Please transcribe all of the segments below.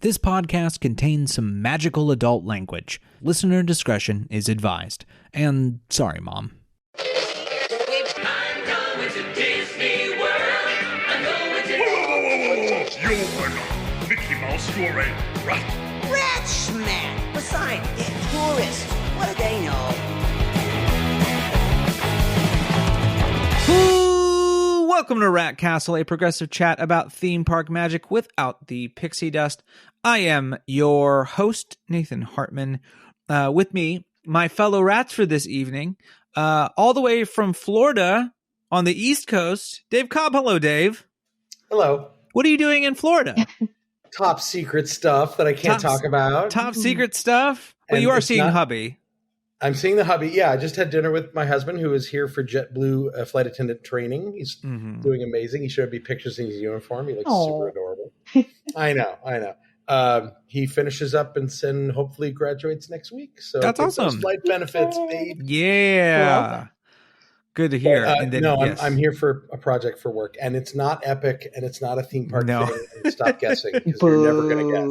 This podcast contains some magical adult language. Listener discretion is advised. And sorry, Mom. I'm going to Disney World. I'm going to... Whoa. You are not Mickey Mouse, you're a rat. Rat smack! Besides, they're tourists. What do they know? Welcome to Rat Castle, a progressive chat about theme park magic without the pixie dust. I am your host, Nathan Hartman. With me, my fellow rats for this evening, all the way from Florida on the East Coast, Dave Cobb. Hello, Dave. Hello. What are you doing in Florida? Top secret stuff that I can't talk about. Top secret stuff? Well, you are seeing hubby. I'm seeing the hubby. Yeah, I just had dinner with my husband, who is here for JetBlue flight attendant training. He's doing amazing. He showed me pictures in his uniform. He looks super adorable. I know. He finishes up and hopefully graduates next week. So that's awesome. Flight benefits, babe. Yeah. Good to hear. I'm here for a project for work, and it's not epic, and it's not a theme park thing. And stop guessing, because you're never going to guess.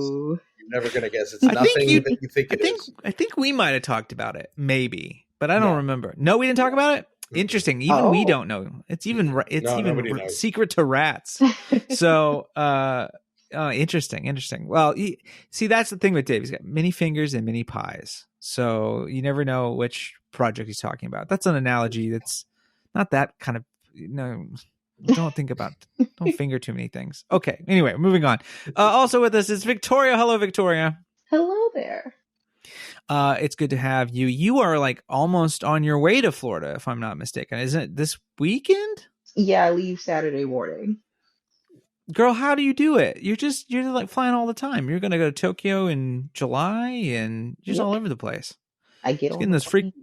Never going to guess. It's nothing that you think it is. I think we might have talked about it, maybe, but I don't remember. No, we didn't talk about it? Interesting. Even we don't know. It's even secret to rats. So, interesting. Well, see, that's the thing with Dave. He's got many fingers and many pies. So you never know which project he's talking about. That's an analogy that's not that kind of, don't finger too many things. Okay. Anyway, moving on. Also with us is Victoria. Hello, Victoria. Hello there. It's good to have you. You are like almost on your way to Florida, if I'm not mistaken. Isn't it this weekend? Yeah, I leave Saturday morning. Girl, how do you do it? You're like flying all the time. You're going to go to Tokyo in July and you're just all over the place. I get getting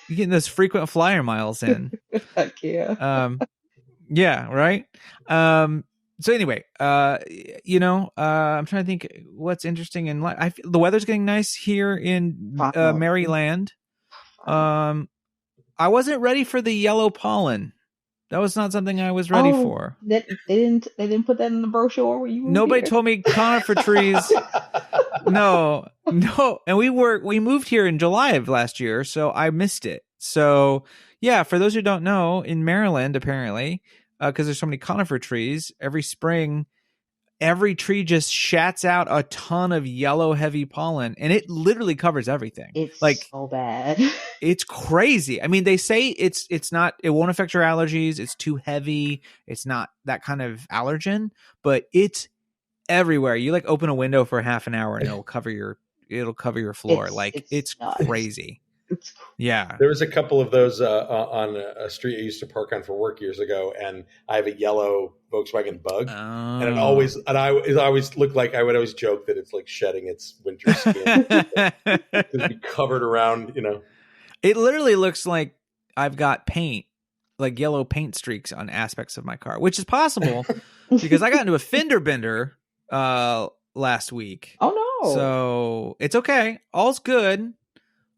you're getting those frequent flyer miles in. Heck yeah. Yeah, right. So anyway, I'm trying to think what's interesting in life. The weather's getting nice here in Maryland. I wasn't ready for the yellow pollen. That was not something I was ready for. They didn't put that in the brochure where you Nobody told me conifer trees. No. And we moved here in July of last year, so I missed it. So yeah, for those who don't know, in Maryland, apparently, because there's so many conifer trees, every spring, every tree just shats out a ton of yellow, heavy pollen, and it literally covers everything. It's like so bad. It's crazy. I mean, they say it won't affect your allergies. It's too heavy. It's not that kind of allergen, but it's everywhere. You like open a window for half an hour and it'll cover your floor. It's crazy. Yeah, there was a couple of those on a street I used to park on for work years ago, and I have a yellow Volkswagen Bug, and I always looked like, I would always joke that it's like shedding its winter skin. It'd be covered around, It literally looks like I've got paint, like yellow paint streaks on aspects of my car, which is possible because I got into a fender bender last week. Oh no! So it's okay, all's good.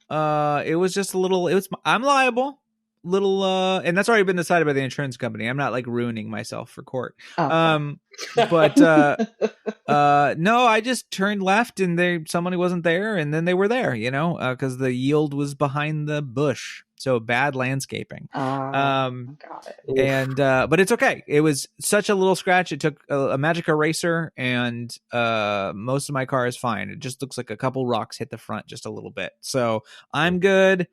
It was just I'm liable. And that's already been decided by the insurance company. I'm not like ruining myself for court. No, I just turned left and somebody wasn't there, and then they were there, because the yield was behind the bush. So bad landscaping. Got it. And, but it's okay. It was such a little scratch. It took a magic eraser, and, most of my car is fine. It just looks like a couple rocks hit the front just a little bit. So I'm good.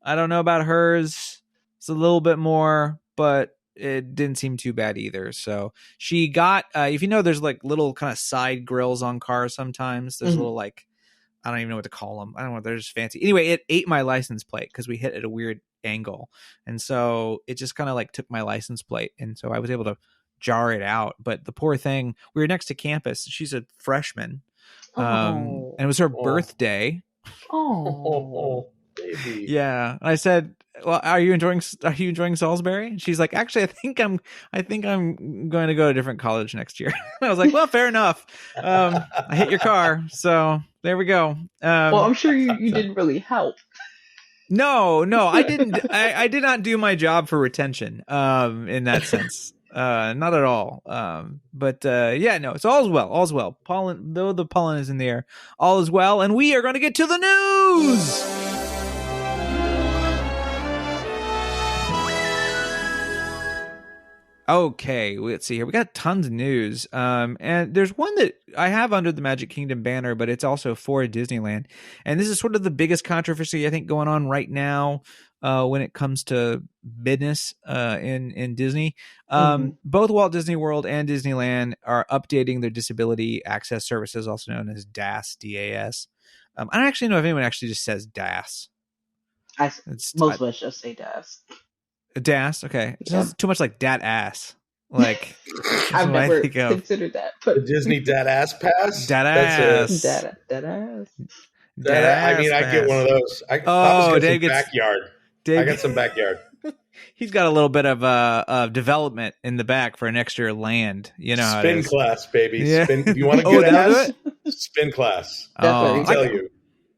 I don't know about hers. It's a little bit more, but it didn't seem too bad either. So she got, if there's like little kind of side grills on cars sometimes. There's little like, I don't even know what to call them. I don't know. They're just fancy. Anyway, it ate my license plate because we hit at a weird angle. And so it just kind of like took my license plate. And so I was able to jar it out. But the poor thing, we were next to campus. She's a freshman. And it was her birthday. Oh, baby. Yeah. I said, well, are you enjoying Salisbury? And she's like, actually, I think I'm going to go to a different college next year. I was like, well, fair enough. I hit your car. So there we go. Well, I'm sure you didn't really help. No, I didn't. I did not do my job for retention in that sense. Not at all. But yeah, no, it's all's well. All's well. Pollen, though the pollen is in the air, all is well. And we are going to get to the news. Okay, let's see here. We got tons of news. And there's one that I have under the Magic Kingdom banner, but it's also for Disneyland. And this is sort of the biggest controversy, I think, going on right now when it comes to business in Disney. Both Walt Disney World and Disneyland are updating their disability access services, also known as DAS, D-A-S. I don't actually know if anyone actually just says DAS. Most of us just say DAS. DAS, okay. It Yeah. sounds too much like DatAss. Like I've never considered that. But The Disney DatAss Pass? DatAss. DatAss. I mean, I get one of those. Papa's got some backyard. I got some backyard. He's got a little bit of development in the back for an extra land. You know how it Spin is. class, baby. Yeah. Spin. You want a Oh, good that'll ass? do it? Spin class. That's Oh, very I tell true. you.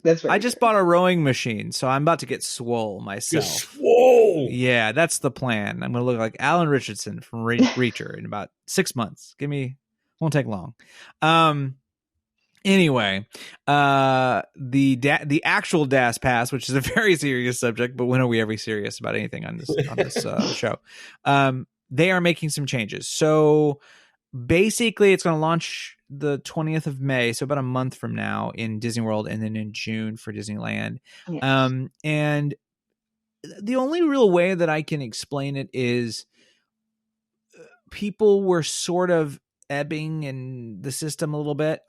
That's very I just bought a rowing machine, so I'm about to get swole myself. Whoa. Yeah, that's the plan. I'm going to look like Alan Richardson from Reacher in about 6 months. Won't take long. Anyway, the actual DAS Pass, which is a very serious subject, but when are we ever serious about anything on this show? They are making some changes. So basically, it's going to launch the 20th of May, so about a month from now in Disney World, and then in June for Disneyland. Yes. And the only real way that I can explain it is people were sort of ebbing in the system a little bit.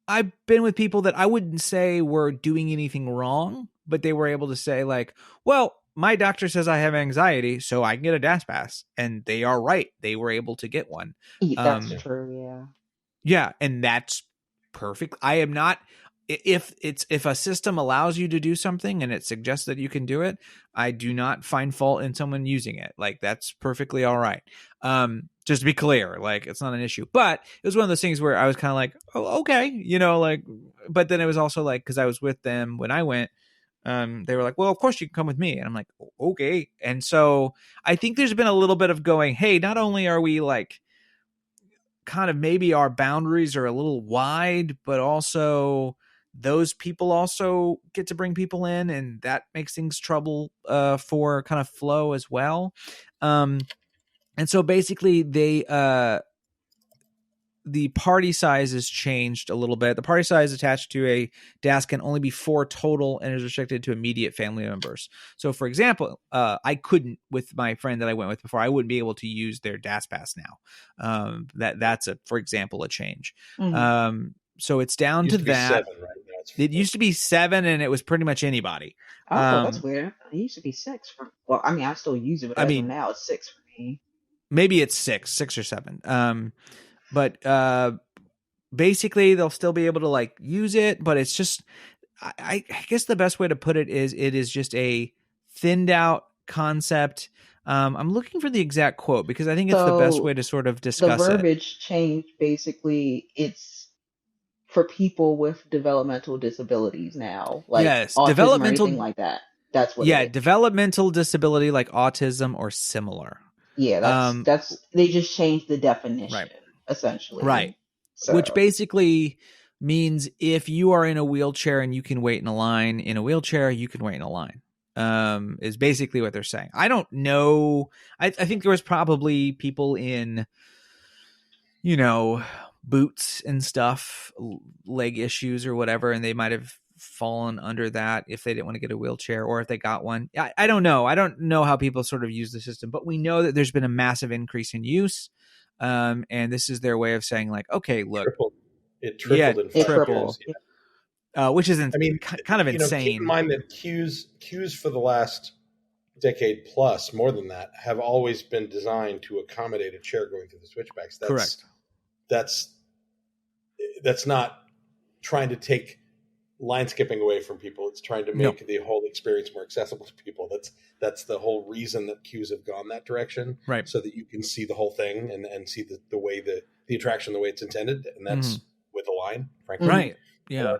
I've been with people that I wouldn't say were doing anything wrong, but they were able to say like, well, my doctor says I have anxiety, so I can get a DAS Pass. And they are right. They were able to get one. That's true, yeah. Yeah, and that's perfect. I am not, if a system allows you to do something and it suggests that you can do it, I do not find fault in someone using it. Like, that's perfectly all right. Just to be clear, like, it's not an issue. But it was one of those things where I was kind of like, oh, okay, like, but then it was also like, because I was with them when I went, they were like, well, of course you can come with me. And I'm like, okay. And so I think there's been a little bit of going, hey, not only are we like, kind of maybe our boundaries are a little wide, but also those people also get to bring people in, and that makes things trouble for kind of flow as well. And so basically the party size has changed a little bit. The party size attached to a DAS can only be 4 total and is restricted to immediate family members. So, for example, I couldn't, with my friend that I went with before, I wouldn't be able to use their DAS Pass now. That's for example, a change. Mm-hmm. So it's down to that. 7, right? It used to be 7, and it was pretty much anybody. Oh, that's weird. It used to be 6. I still use it, but now it's 6 for me. Maybe it's 6 or 7. But basically they'll still be able to like use it, but it's just, I guess the best way to put it is just a thinned out concept. I'm looking for the exact quote because I think it's the best way to sort of discuss it. The verbiage change, basically, it's for people with developmental disabilities now. Like yes, autism developmental, or anything like that. That's what. Yeah, developmental disability like autism or similar. Yeah, that's they just changed the definition. Right. Essentially. Right. So. Which basically means if you are in a wheelchair and you can wait in a line in a wheelchair, you can wait in a line. Is basically what they're saying. I don't know. I think there was probably people in, boots and stuff, leg issues or whatever, and they might have fallen under that if they didn't want to get a wheelchair or if they got one. I don't know. I don't know how people sort of use the system, but we know that there's been a massive increase in use. And this is their way of saying like, okay, look, it tripled in 5 years. Which is kind of insane. Keep in mind that queues for the last decade plus, more than that, have always been designed to accommodate a chair going through the switchbacks. Correct. That's not trying to take line skipping away from people. It's trying to make the whole experience more accessible to people. That's the whole reason that queues have gone that direction, right? So that you can see the whole thing and see the way the attraction the way it's intended, and that's with a line, frankly. Right? Yeah.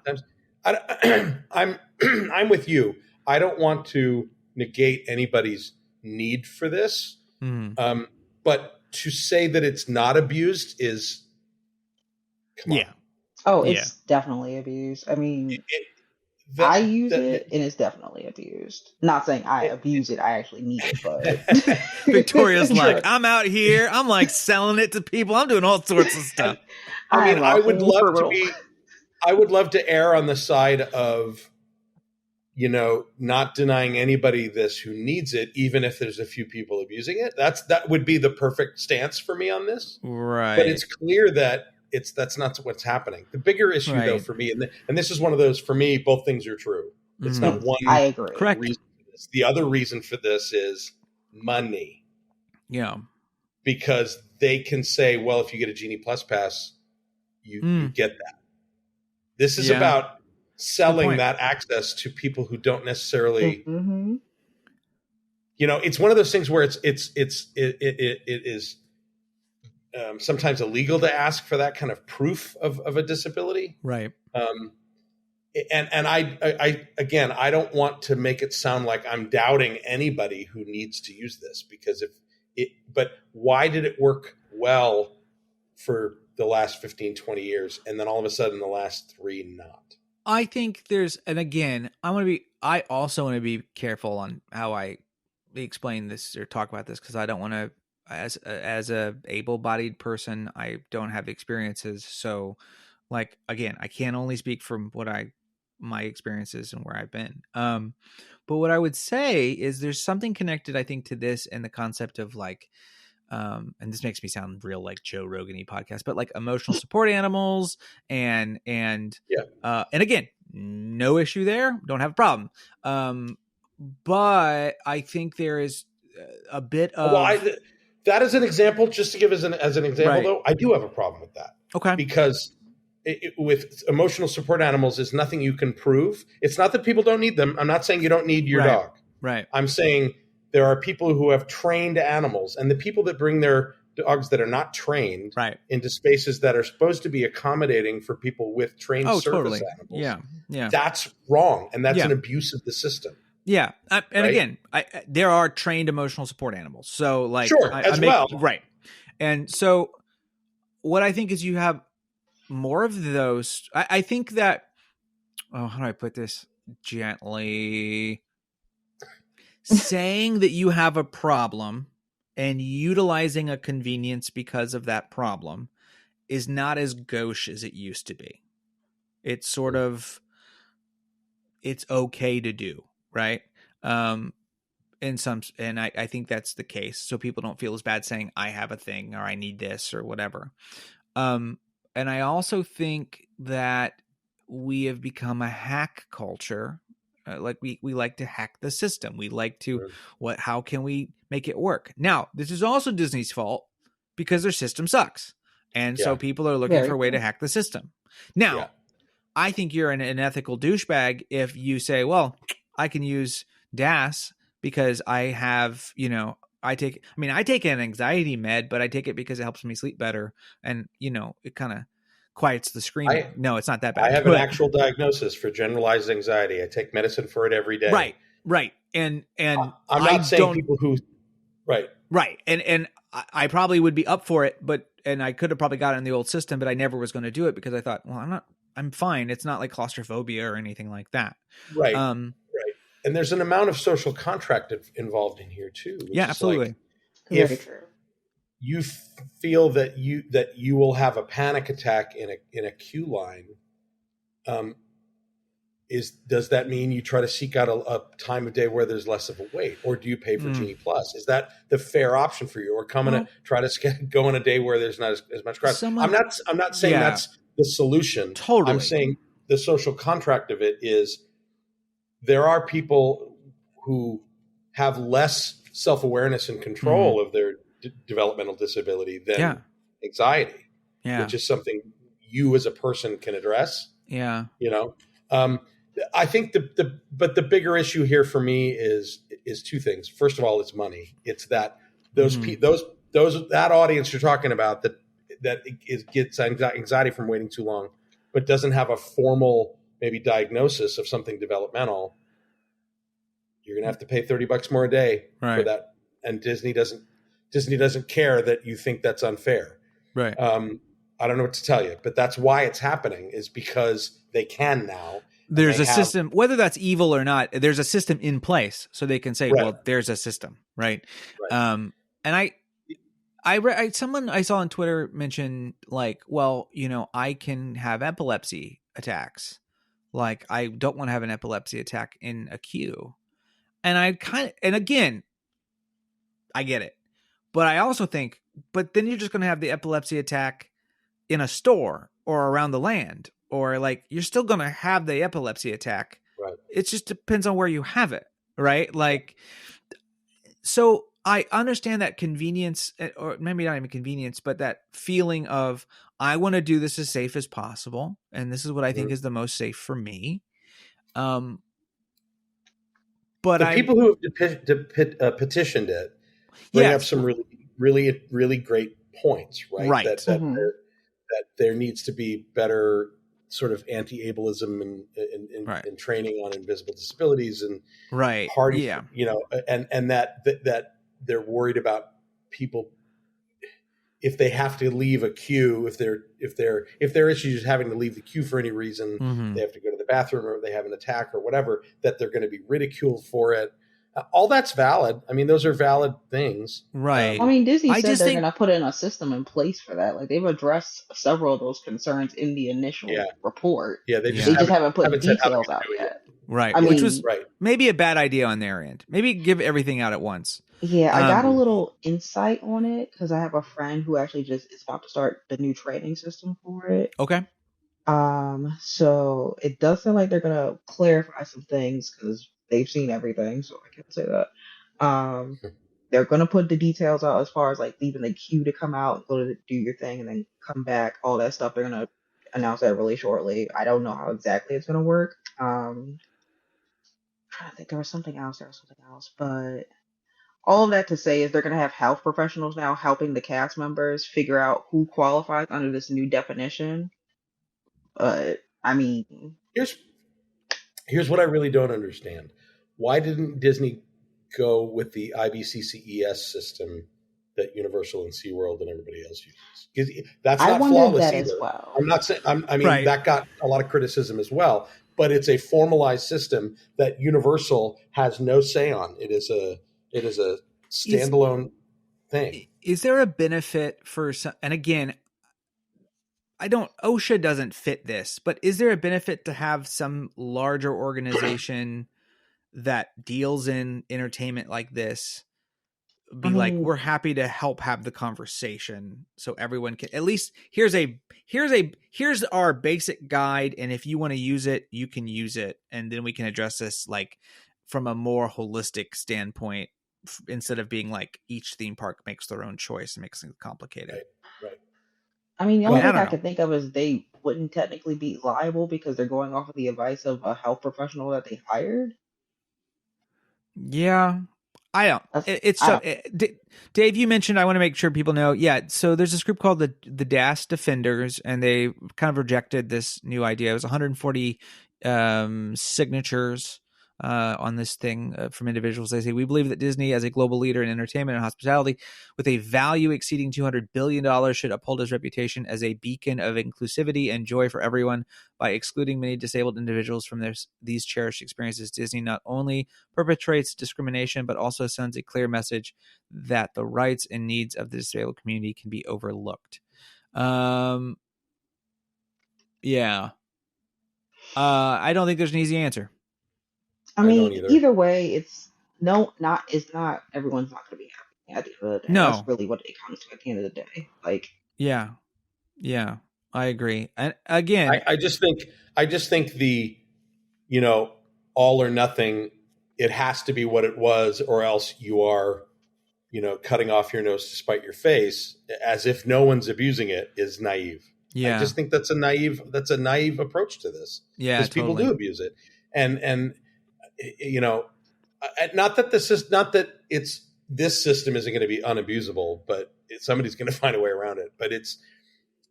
I'm with you. I don't want to negate anybody's need for this, but to say that it's not abused is, come on. Yeah. Oh, it's definitely abused. I mean, I use it and it's definitely abused. Not saying I abuse it, I actually need it, but Victoria's like, I'm out here, I'm like selling it to people, I'm doing all sorts of stuff. I mean, I would love to err on the side of, not denying anybody this who needs it, even if there's a few people abusing it. That would be the perfect stance for me on this. Right. But it's clear that that's not what's happening. The bigger issue, though, for me, and this is one of those, for me, both things are true. It's not one. I agree. Correct. Reason for this. The other reason for this is money. Yeah. Because they can say, well, if you get a Genie Plus pass, you get that. This is about selling that access to people who don't necessarily. Mm-hmm. It's one of those things where it is sometimes illegal to ask for that kind of proof of a disability, right? And I don't want to make it sound like I'm doubting anybody who needs to use this, because but why did it work well for the last 15, 20 years, and then all of a sudden the last 3 not? I think and again, I also want to be careful on how I explain this or talk about this, because I don't want to, as a able-bodied person, I don't have experiences. So like, again, I can't only speak from my experiences and where I've been. But what I would say is there's something connected, I think, to this and the concept of like, and this makes me sound real like Joe Rogan-y podcast, but like emotional support animals and again, no issue there. Don't have a problem. But I think there is a bit of, that is an example, just to give as an example, though, I do have a problem with that. Okay. Because with emotional support animals is nothing you can prove. It's not that people don't need them. I'm not saying you don't need your dog. Right. I'm saying there are people who have trained animals, and the people that bring their dogs that are not trained into spaces that are supposed to be accommodating for people with trained service animals. Yeah. That's wrong. And that's an abuse of the system. Yeah. Again, there are trained emotional support animals. So like, well. Right. And so what I think is you have more of those. I think that, how do I put this gently? Saying that you have a problem and utilizing a convenience because of that problem is not as gauche as it used to be. It's sort of, it's okay to do, right? And I think that's the case. So people don't feel as bad saying I have a thing or I need this or whatever. And I also think that we have become a hack culture. Like we like to hack the system. We like to, how can we make it work? Now, this is also Disney's fault because their system sucks. And so people are looking for a way to hack the system. Now, I think you're an ethical douchebag if you say, well, I can use DatAss because I have, I take an anxiety med, but I take it because it helps me sleep better. And, it kind of quiets the screaming. No, it's not that bad. I have an actual diagnosis for generalized anxiety. I take medicine for it every day. Right. And I'm not saying people who, right. And I probably would be up for it, and I could have probably got it in the old system, but I never was going to do it because I thought, well, I'm fine. It's not like claustrophobia or anything like that. Right. Right. And there's an amount of social contract involved in here too. Yeah, absolutely. Like, if you feel that you will have a panic attack in a queue line, does that mean you try to seek out a time of day where there's less of a wait, or do you pay for Genie Plus? Is that the fair option for you, or try to go on a day where there's not as much crowd? I'm not saying that's the solution. Totally. I'm saying the social contract of it is there are people who have less self-awareness and control of their developmental disability than anxiety, which is something you as a person can address. Yeah. I think the bigger issue here for me is two things. First of all, it's money. It's that that audience you're talking about that gets anxiety from waiting too long, but doesn't have a formal maybe diagnosis of something developmental. You're going to have to pay $30 more a day for that. And Disney Disney doesn't care that you think that's unfair. Right. I don't know what to tell you, but that's why it's happening, is because they can now. There's a system, whether that's evil or not, there's a system in place so they can say, Right. well, there's a system. Right. Right. And I someone I saw on Twitter mention like, well, I can have epilepsy attacks. Like, I don't want to have an epilepsy attack in a queue. And and again, I get it. But I also think, but then you're just going to have the epilepsy attack in a store or around the land, or like, you're still going to have the epilepsy attack. Right. It just depends on where you have it. Right. Like, so I understand that convenience, or maybe not even convenience, but that feeling of, I want to do this as safe as possible. And this is what I think is the most safe for me. But the people who have petitioned it bring up some really, really, really great points, right? Right. That there needs to be better sort of anti-ableism and training on invisible disabilities and party, and that they're worried about people if they have to leave a queue, if their issue is having to leave the queue for any reason, they have to go to the bathroom or they have an attack or whatever, that they're going to be ridiculed for it. All that's valid. I mean, those are valid things. Right. I mean, Disney said they're going to put in a system in place for that. Like, they've addressed several of those concerns in the initial report. Yeah, they just haven't put details out yet. Right. I mean, which was maybe a bad idea on their end. Maybe give everything out at once. Yeah, I got a little insight on it because I have a friend who actually just is about to start the new training system for it. Okay. So it does sound like they're going to clarify some things because they've seen everything, so I can't say that. They're going to put the details out as far as like leaving the queue to come out, go to do your thing, and then come back. All that stuff, they're going to announce that really shortly. I don't know how exactly it's going to work. I'm trying to think, there was something else, but all of that to say is they're going to have health professionals now helping the cast members figure out who qualifies under this new definition. But I mean, here's what I really don't understand. Why didn't Disney go with the IBCCES system that Universal and SeaWorld and everybody else uses? That's not flawless that either. as well. I'm not saying. That got a lot of criticism as well. But it's a formalized system that Universal has no say on. It is a standalone thing. Is there a benefit for some? And again, OSHA doesn't fit this, but is there a benefit to have some larger organization that deals in entertainment like this be like, we're happy to help have the conversation so everyone can, at least here's our basic guide. And if you want to use it, you can use it. And then we can address this like from a more holistic standpoint, instead of being like each theme park makes their own choice and makes things complicated. Right. I mean, the only thing I can think of is they wouldn't technically be liable because they're going off of the advice of a health professional that they hired. Yeah. I don't. Dave, you mentioned, I want to make sure people know. Yeah. So there's this group called the DatAss Defenders, and they kind of rejected this new idea. It was 140 signatures on this thing from individuals. They say, we believe that Disney, as a global leader in entertainment and hospitality with a value exceeding $200 billion, should uphold its reputation as a beacon of inclusivity and joy for everyone. By excluding many disabled individuals from these cherished experiences, Disney not only perpetrates discrimination, but also sends a clear message that the rights and needs of the disabled community can be overlooked. Yeah. I don't think there's an easy answer. I mean, either way, it's not everyone's not going to be happy at the end of the day. No. That's really what it comes to at the end of the day. Like, yeah, I agree. And again, I just think the, all or nothing, it has to be what it was, or else you are, cutting off your nose to spite your face, as if no one's abusing it, is naive. Yeah. I just think that's a naive approach to this. Yeah, because people do abuse it. And not that this system isn't going to be unabusable, but somebody's going to find a way around it. But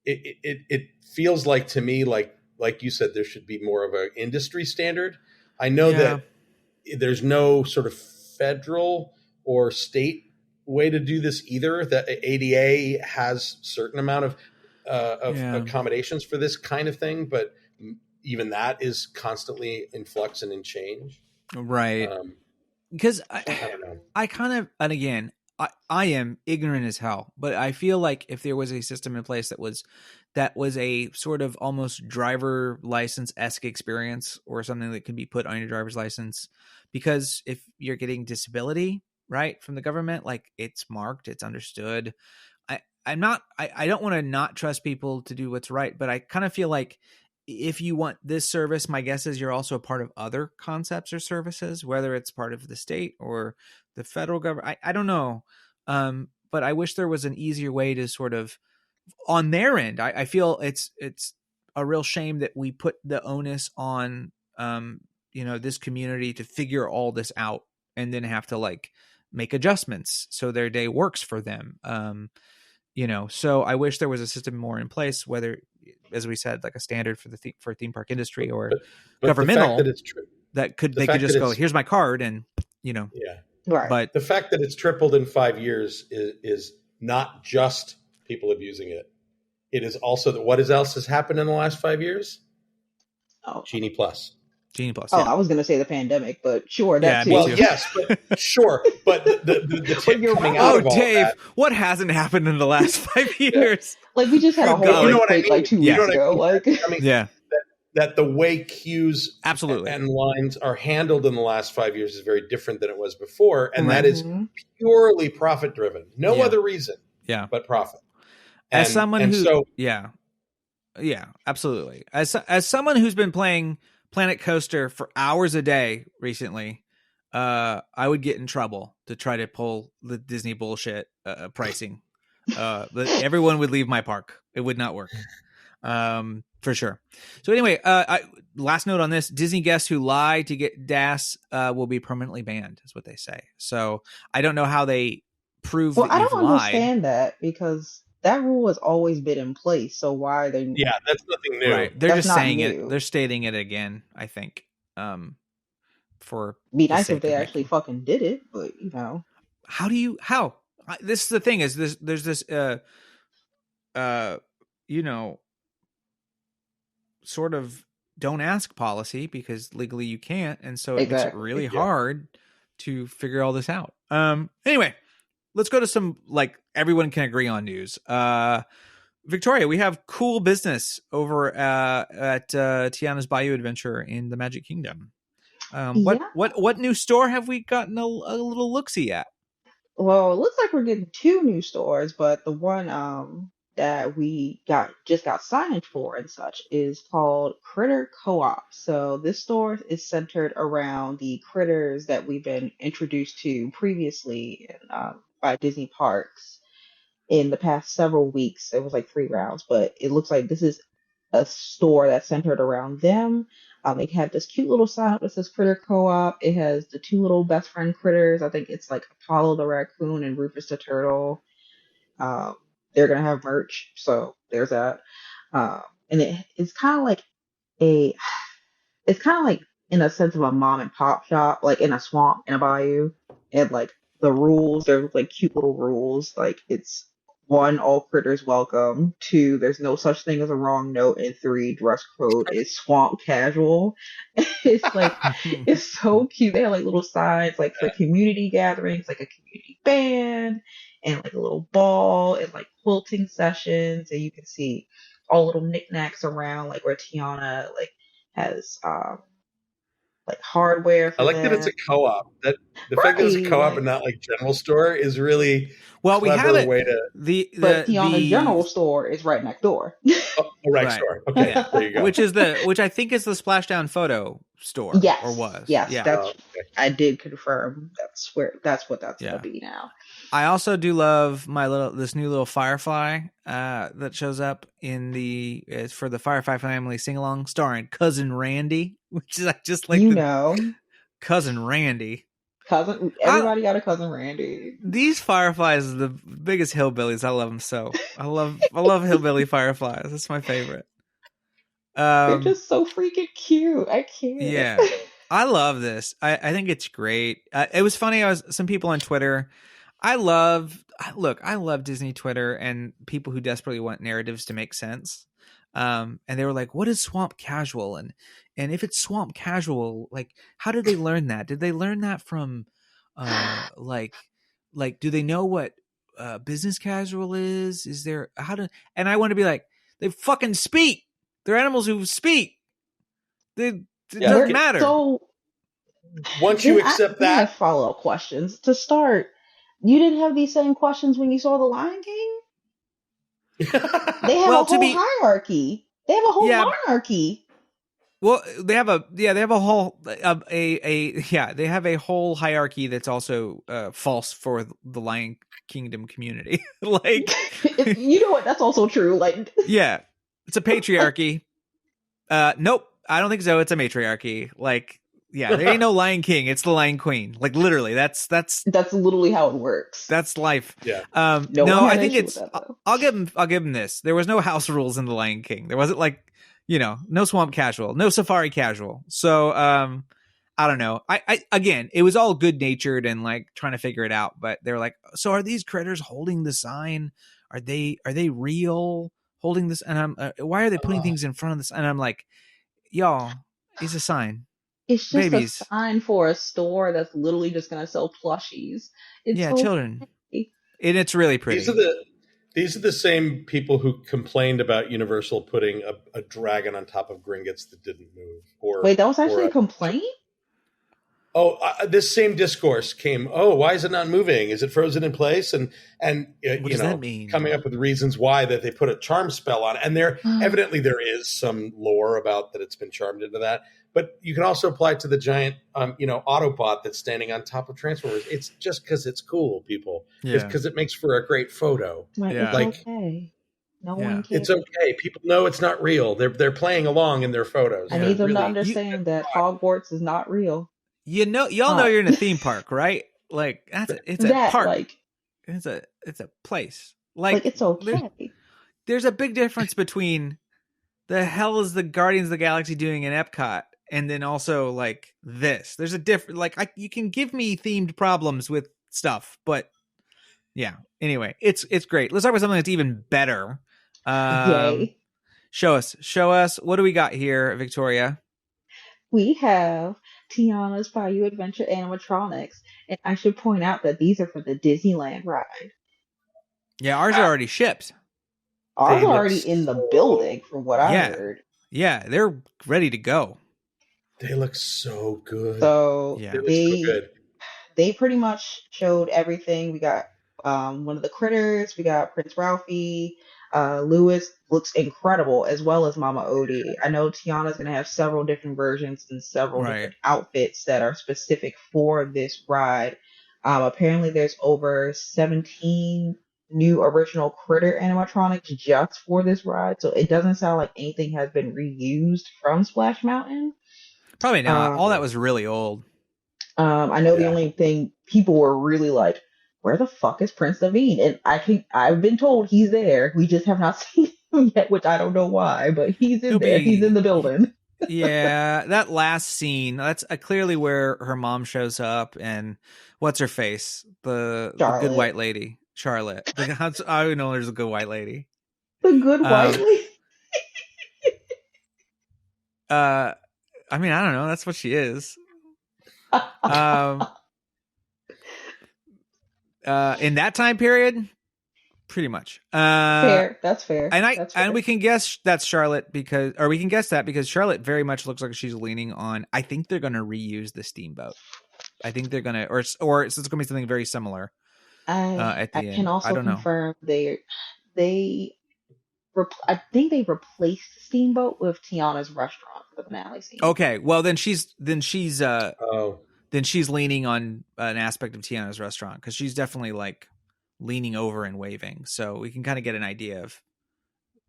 it feels like to me, like you said, there should be more of an industry standard. I know that there's no sort of federal or state way to do this either. That ADA has certain amount of accommodations for this kind of thing, but even that is constantly in flux and in change. Right. Because I don't know. I kind of, and again, I am ignorant as hell, but I feel like if there was a system in place that was a sort of almost driver license-esque experience or something that could be put on your driver's license, because if you're getting disability, right, from the government, like it's marked, it's understood. I don't want to not trust people to do what's right, but I kind of feel like if you want this service, my guess is you're also a part of other concepts or services, whether it's part of the state or the federal government. I don't know. But I wish there was an easier way to sort of on their end. I feel it's a real shame that we put the onus on, this community to figure all this out and then have to like make adjustments so their day works for them. So I wish there was a system more in place, whether, as we said, like a standard for for theme park industry or but governmental, the fact that it's they could just go, here's my card, and yeah. Right. But the fact that it's tripled in 5 years is not just people abusing it. It is also that what else has happened in the last 5 years? Genie Plus. Genie Plus. Oh, Yeah. I was going to say the pandemic, but sure, that too. Well, yes, but sure, but the tip coming out of all Dave, that, what hasn't happened in the last 5 years? Like we just had a whole God. You know what I earthquake mean? like 2 You know weeks what I ago. mean? Like, I mean, Yeah, that the way queues absolutely. and lines are handled in the last 5 years is very different than it was before, and Right. that is purely profit driven. No Yeah. other reason, but profit. As someone who, so, yeah, absolutely. As someone who's been playing Planet Coaster for hours a day recently, I would get in trouble to try to pull the Disney bullshit pricing. Everyone would leave my park. It would not work. For sure. So anyway, last note on this: Disney guests who lie to get DAS will be permanently banned, is what they say. So I don't know how they prove that I you've don't lied. understand that because that rule has always been in place. So why are they? yeah, that's nothing new. Right. They're That's just not saying new. it. They're stating it again, I think. For Be the nice sake if they of actually making- fucking did it, but How? This is the thing is there's this, sort of don't ask policy because legally you can't. And so it makes it Exactly. really hard to figure all this out. Anyway, let's go to some, like, everyone can agree on news. Victoria, we have cool business over at Tiana's Bayou Adventure in the Magic Kingdom. What new store have we gotten a little look-see at? Well, it looks like we're getting 2 new stores, but the one that we just got signage for and such is called Critter Co-op. So this store is centered around the critters that we've been introduced to previously by Disney parks in the past several weeks. It was like 3 rounds, but it looks like this is a store that's centered around them. They have this cute little sign that says Critter Co-op. It has the 2 little best friend critters. I think it's like Apollo the raccoon and Rufus the turtle. They're gonna have merch, so there's that. And it's kind of like in a sense of a mom and pop shop, like in a swamp in a bayou. And like the rules, they're like cute little rules. Like it's 1, all critters welcome. 2, there's no such thing as a wrong note. And 3, dress code is swamp casual. It's like it's so cute. They have like little signs like for community gatherings, like a community band and like a little ball and like quilting sessions, and you can see all little knickknacks around, like where Tiana like has like hardware for I like that it's a co-op. That the fact that it's a Right, co-op like- and not like general store is really Well, we clever have it. way to But Tiana's general store is right next door. right Right. store. Okay, Yeah. there you go. which I think is the Splashdown Photo store. Yes. Or was. Yes, Yeah. that's okay. I did confirm that's what that's Yeah. gonna be now. I also do love this new little Firefly that shows up in it's for the Firefly Family sing along starring Cousin Randy, which is I just like Cousin Randy. Everybody got a cousin Randy. These Fireflies are the biggest hillbillies. I love them so. I love hillbilly Fireflies. That's my favorite. They're just so freaking cute. I can't. Yeah. I love this. I think it's great. It was funny. Some people on Twitter, I love Disney Twitter and people who desperately want narratives to make sense. And they were like, what is swamp casual? And if it's swamp casual, like, how did they learn that? Did they learn that from, like, do they know what, business casual is? Is there, and I want to be like, they fucking speak. They're animals who speak. It doesn't matter. So once you accept I that, have follow-up questions. To start, you didn't have these same questions when you saw The Lion King? They have a whole hierarchy. They have a whole monarchy. Well, they have a whole they have a whole hierarchy that's also false for the Lion Kingdom community. Like, you know what? That's also true. Like, yeah, it's a patriarchy. Nope, I don't think so. It's a matriarchy. Like, yeah, there ain't no Lion King. It's the Lion Queen. Like, literally, that's literally how it works. That's life. Yeah. No, I think it's. I'll give him this. There was no house rules in the Lion King. There wasn't, like, no swamp casual, no safari casual. So I don't know. I again, it was all good natured and like trying to figure it out. But they're like, so are these critters holding the sign? Are they real holding this? And I'm why are they putting things in front of this? And I'm like, y'all, it's a sign. It's just a sign for a store that's literally just going to sell plushies. It's so children. Pretty. And it's really pretty. These are the same people who complained about Universal putting a dragon on top of Gringotts that didn't move. Wait, that was actually a complaint? This same discourse came. Oh, why is it not moving? Is it frozen in place? And what does that mean? Coming up with reasons why that they put a charm spell on it. And evidently there is some lore about that it's been charmed into that. But you can also apply it to the giant, Autobot that's standing on top of Transformers. It's just because it's cool, people. Yeah. It's because it makes for a great photo. It's okay. No one cares. It's okay. People know it's not real. They're playing along in their photos. I need them to understand that Hogwarts is not real. Y'all know you're in a theme park, right? Like, it's a park. Like, it's a place. Like, it's okay. There's a big difference between the hell is the Guardians of the Galaxy doing in Epcot and then also like this. There's a different, like, you can give me themed problems with stuff, but yeah. Anyway, it's great. Let's talk about something that's even better. Yay. Show us. What do we got here, Victoria? We have Tiana's Bayou Adventure animatronics, and I should point out that these are for the Disneyland ride. Yeah, ours are already shipped. Ours are already in the building, from what I heard. Yeah, they're ready to go. They look so good. So yeah, they pretty much showed everything. We got one of the critters. We got Prince Ralphie. Louis looks incredible, as well as Mama Odie. I know Tiana's going to have several different versions and several different outfits that are specific for this ride. Apparently, there's over 17 new original critter animatronics just for this ride, so it doesn't sound like anything has been reused from Splash Mountain. Probably not. All that was really old. I know the only thing people were really like, where the fuck is Prince Naveen? And I've been told he's there. We just have not seen him yet, which I don't know why, but he's in there. He's in the building. Yeah, that last scene, that's clearly where her mom shows up, and what's her face? The good white lady, Charlotte. I know there's a good white lady. The good white lady? I mean, I don't know. That's what she is. In that time period, pretty much. Fair. That's fair. And we can guess that's Charlotte because Charlotte very much looks like she's leaning on. I think they're going to reuse the steamboat. I think they're going to, or it's going to be something very similar. At the end. I can also confirm I think they replaced the steamboat with Tiana's restaurant for the finale scene. Okay, well then she's leaning on an aspect of Tiana's restaurant because she's definitely like leaning over and waving. So we can kind of get an idea of,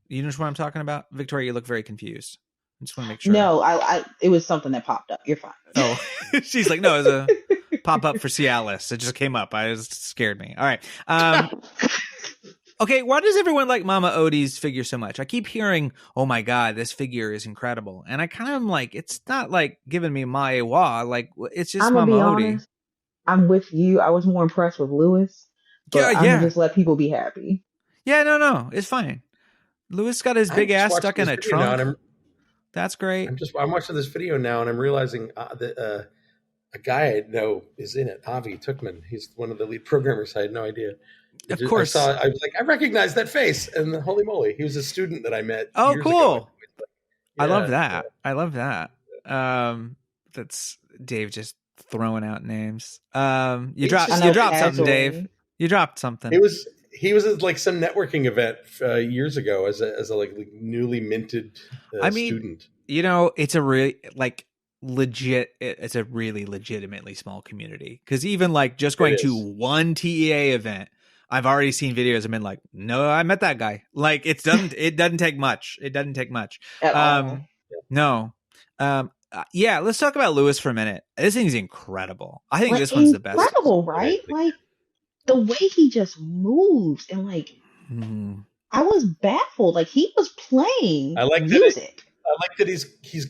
you know what I'm talking about? Victoria, you look very confused. I just want to make sure. No, it was something that popped up. You're fine. Oh, she's like, no, it was a pop up for Cialis. It just came up. It scared me. All right. Okay, why does everyone like Mama Odie's figure so much? I keep hearing, oh my God, this figure is incredible. And I kind of am like, it's not like giving me my wah. Like, it's just Mama Odie. Honest, I'm with you. I was more impressed with Louis. But I'm yeah. gonna just let people be happy. Yeah, no, it's fine. Lewis got his big ass stuck in a trunk. That's great. I'm watching this video now, and I'm realizing that a guy I know is in it. Avi Tuckman. He's one of the lead programmers. I had no idea. Of course, I was like, I recognize that face, and holy moly, he was a student that I met. Oh, years cool! ago. I love that. I love that. That's Dave just throwing out names. You dropped something, Dave. You dropped something. He was at like some networking event years ago as a like newly minted student. You know, it's a really it's a really legitimately small community, because even like just going to one TEA event, I've already seen videos and been like, no, I met that guy. Like it doesn't take much. It doesn't take much. At all. No. Yeah, let's talk about Lewis for a minute. This thing's incredible. I think this one's the best. Incredible, right? Like the way he just moves and like I was baffled. Like he was playing music. I like that he's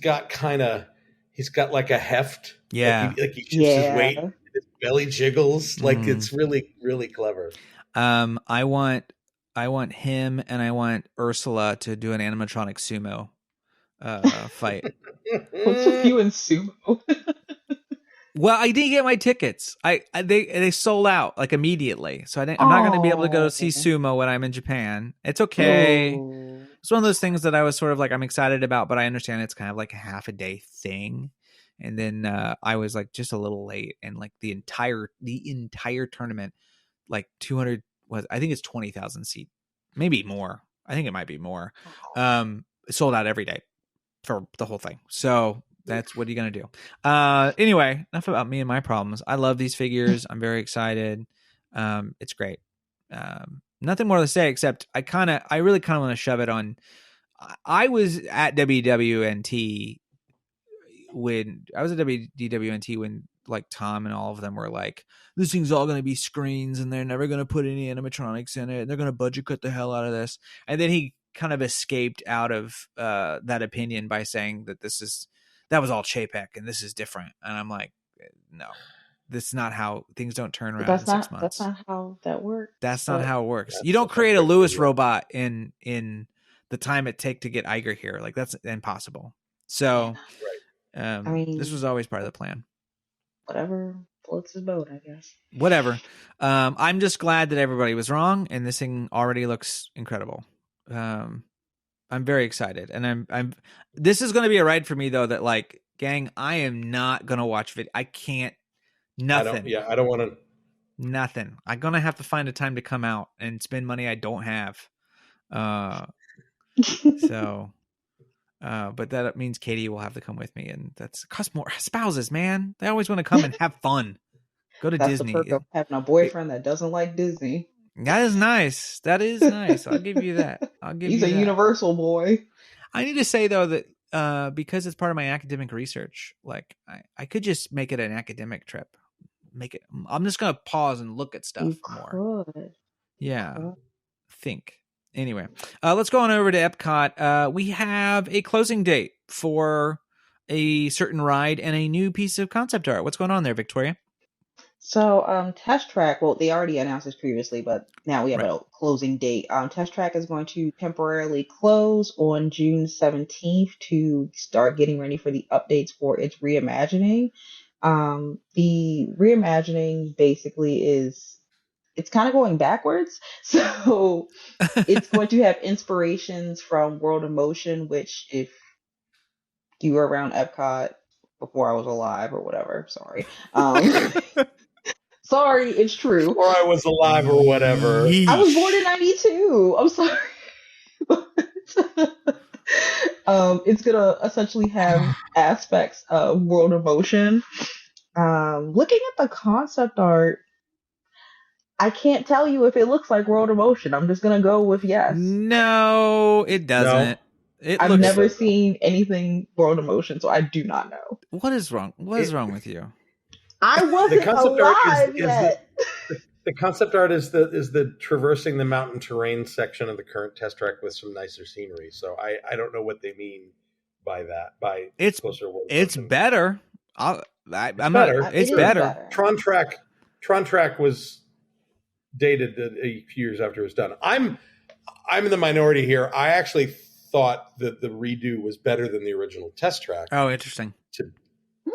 got like a heft. Yeah. Like he shifts his weight. His belly jiggles. Like it's really, really clever. I want him and I want Ursula to do an animatronic sumo fight. What's with you in sumo? Well, I didn't get my tickets. They sold out like immediately, so I'm not going to be able to go see sumo when I'm in Japan. It's okay. It's one of those things that I was sort of like I'm excited about, but I understand it's kind of like a half a day thing. And then I was like just a little late, and like the entire tournament, like 200 I think it's 20,000 seat, maybe more. I think it might be more. Sold out every day for the whole thing. So that's what are you going to do? Anyway, enough about me and my problems. I love these figures. I'm very excited. It's great. Nothing more to say except I really kind of want to shove it on. I was at WWNT when like Tom and all of them were like, this thing's all going to be screens and they're never going to put any animatronics in it. And they're going to budget cut the hell out of this. And then he kind of escaped out of that opinion by saying that that was all Chapek and this is different. And I'm like, no, this is not how things don't turn around in 6 months. That's not how that works. That's not how it works. You don't create a Lewis robot in the time it take to get Iger here. Like that's impossible. So I mean, this was always part of the plan. Whatever floats his boat, I guess. Whatever. I'm just glad that everybody was wrong and this thing already looks incredible. I'm very excited, and I'm. This is going to be a ride for me, though. That like, gang, I am not going to watch video. I can't. Nothing. I don't want to. Nothing. I'm going to have to find a time to come out and spend money I don't have. So, but that means Katie will have to come with me, and that's cost more. Spouses, man, they always want to come and have fun. Go to Disney. That's the perk of having a boyfriend that doesn't like Disney. That is nice. I'll give you that. He's a universal boy. I need to say though that because it's part of my academic research, like I could just make it an academic trip. I'm just gonna pause and look at stuff more. Yeah. Think. Anyway, let's go on over to Epcot. We have a closing date for a certain ride and a new piece of concept art. What's going on there, Victoria? So, Test Track, well, they already announced this previously, but now we have a closing date. Test Track is going to temporarily close on June 17th to start getting ready for the updates for its reimagining. The reimagining basically it's kind of going backwards. So, it's going to have inspirations from World of Motion, which if you were around Epcot before I was alive or whatever, sorry. Sorry, it's true. Or I was alive or whatever. Yeesh. I was born in 92. I'm sorry. It's going to essentially have aspects of World of Motion. Looking at the concept art, I can't tell you if it looks like World of Motion. I'm just going to go with yes. No, it doesn't. No. I've never seen anything World of Motion, so I do not know. What is wrong? What is wrong with you? I wasn't alive yet. The concept art is the traversing the mountain terrain section of the current Test Track with some nicer scenery. So I don't know what they mean by that. It's better. It's better. Tron Track was dated a few years after it was done. I'm in the minority here. I actually thought that the redo was better than the original test track. Oh, interesting.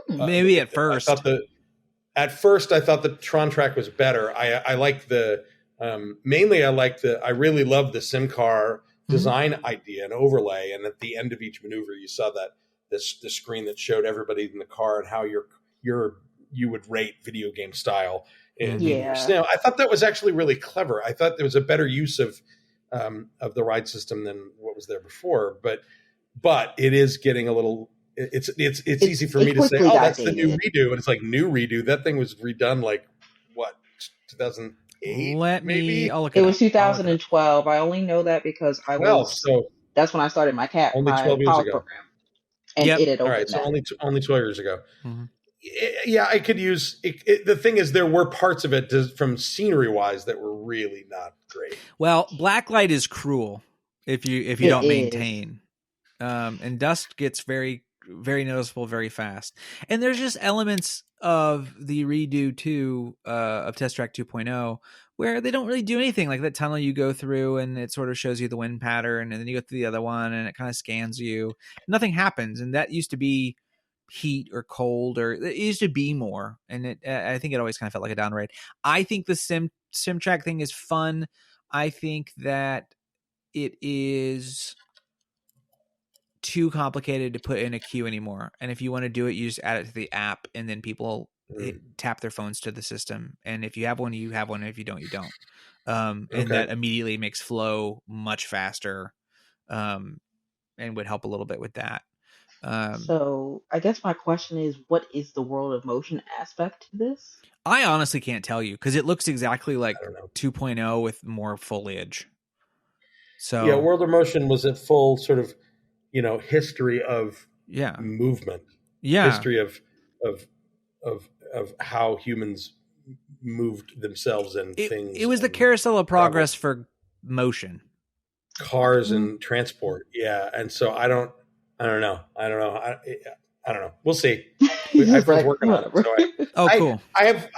Maybe at first. At first, I thought the Tron track was better. I liked the mainly. I really loved the sim car design idea and overlay. And at the end of each maneuver, you saw that the screen that showed everybody in the car and how you would rate video game style. I thought that was actually really clever. I thought there was a better use of the ride system than what was there before. But it is getting a little. It's easy for me to say, oh, that's the new redo, and it's like new redo. That thing was redone like what 2008. I'll look it was 2012. I only know that because that's when I started my only 12 years college ago. program, and it had opened. All right, so only 12 years ago. Mm-hmm. Yeah, I could use it. The thing is, there were parts of it from scenery wise that were really not great. Well, blacklight is cruel if you don't maintain, and dust gets very, very noticeable very fast. And there's just elements of the redo too of Test Track 2.0 where they don't really do anything, like that tunnel you go through and it sort of shows you the wind pattern, and then you go through the other one and it kind of scans you. Nothing happens, and that used to be heat or cold, or it used to be more, and I think it always kind of felt like a downgrade. I think the sim track thing is fun. I think that it is too complicated to put in a queue anymore, and if you want to do it, you just add it to the app, and then people tap their phones to the system, and if you have one, you have one, and if you don't, you don't. And that immediately makes flow much faster, and would help a little bit with that. So I guess my question is, what is the World of Motion aspect to this? I honestly can't tell you because it looks exactly like 2.0 with more foliage. So yeah, World of Motion was a full sort of, history of movement. Yeah, history of how humans moved themselves and things. It was the carousel of progress for motion, cars and transport. Yeah, and so I don't know. I don't know. We'll see. I have friends working on it. So cool. I have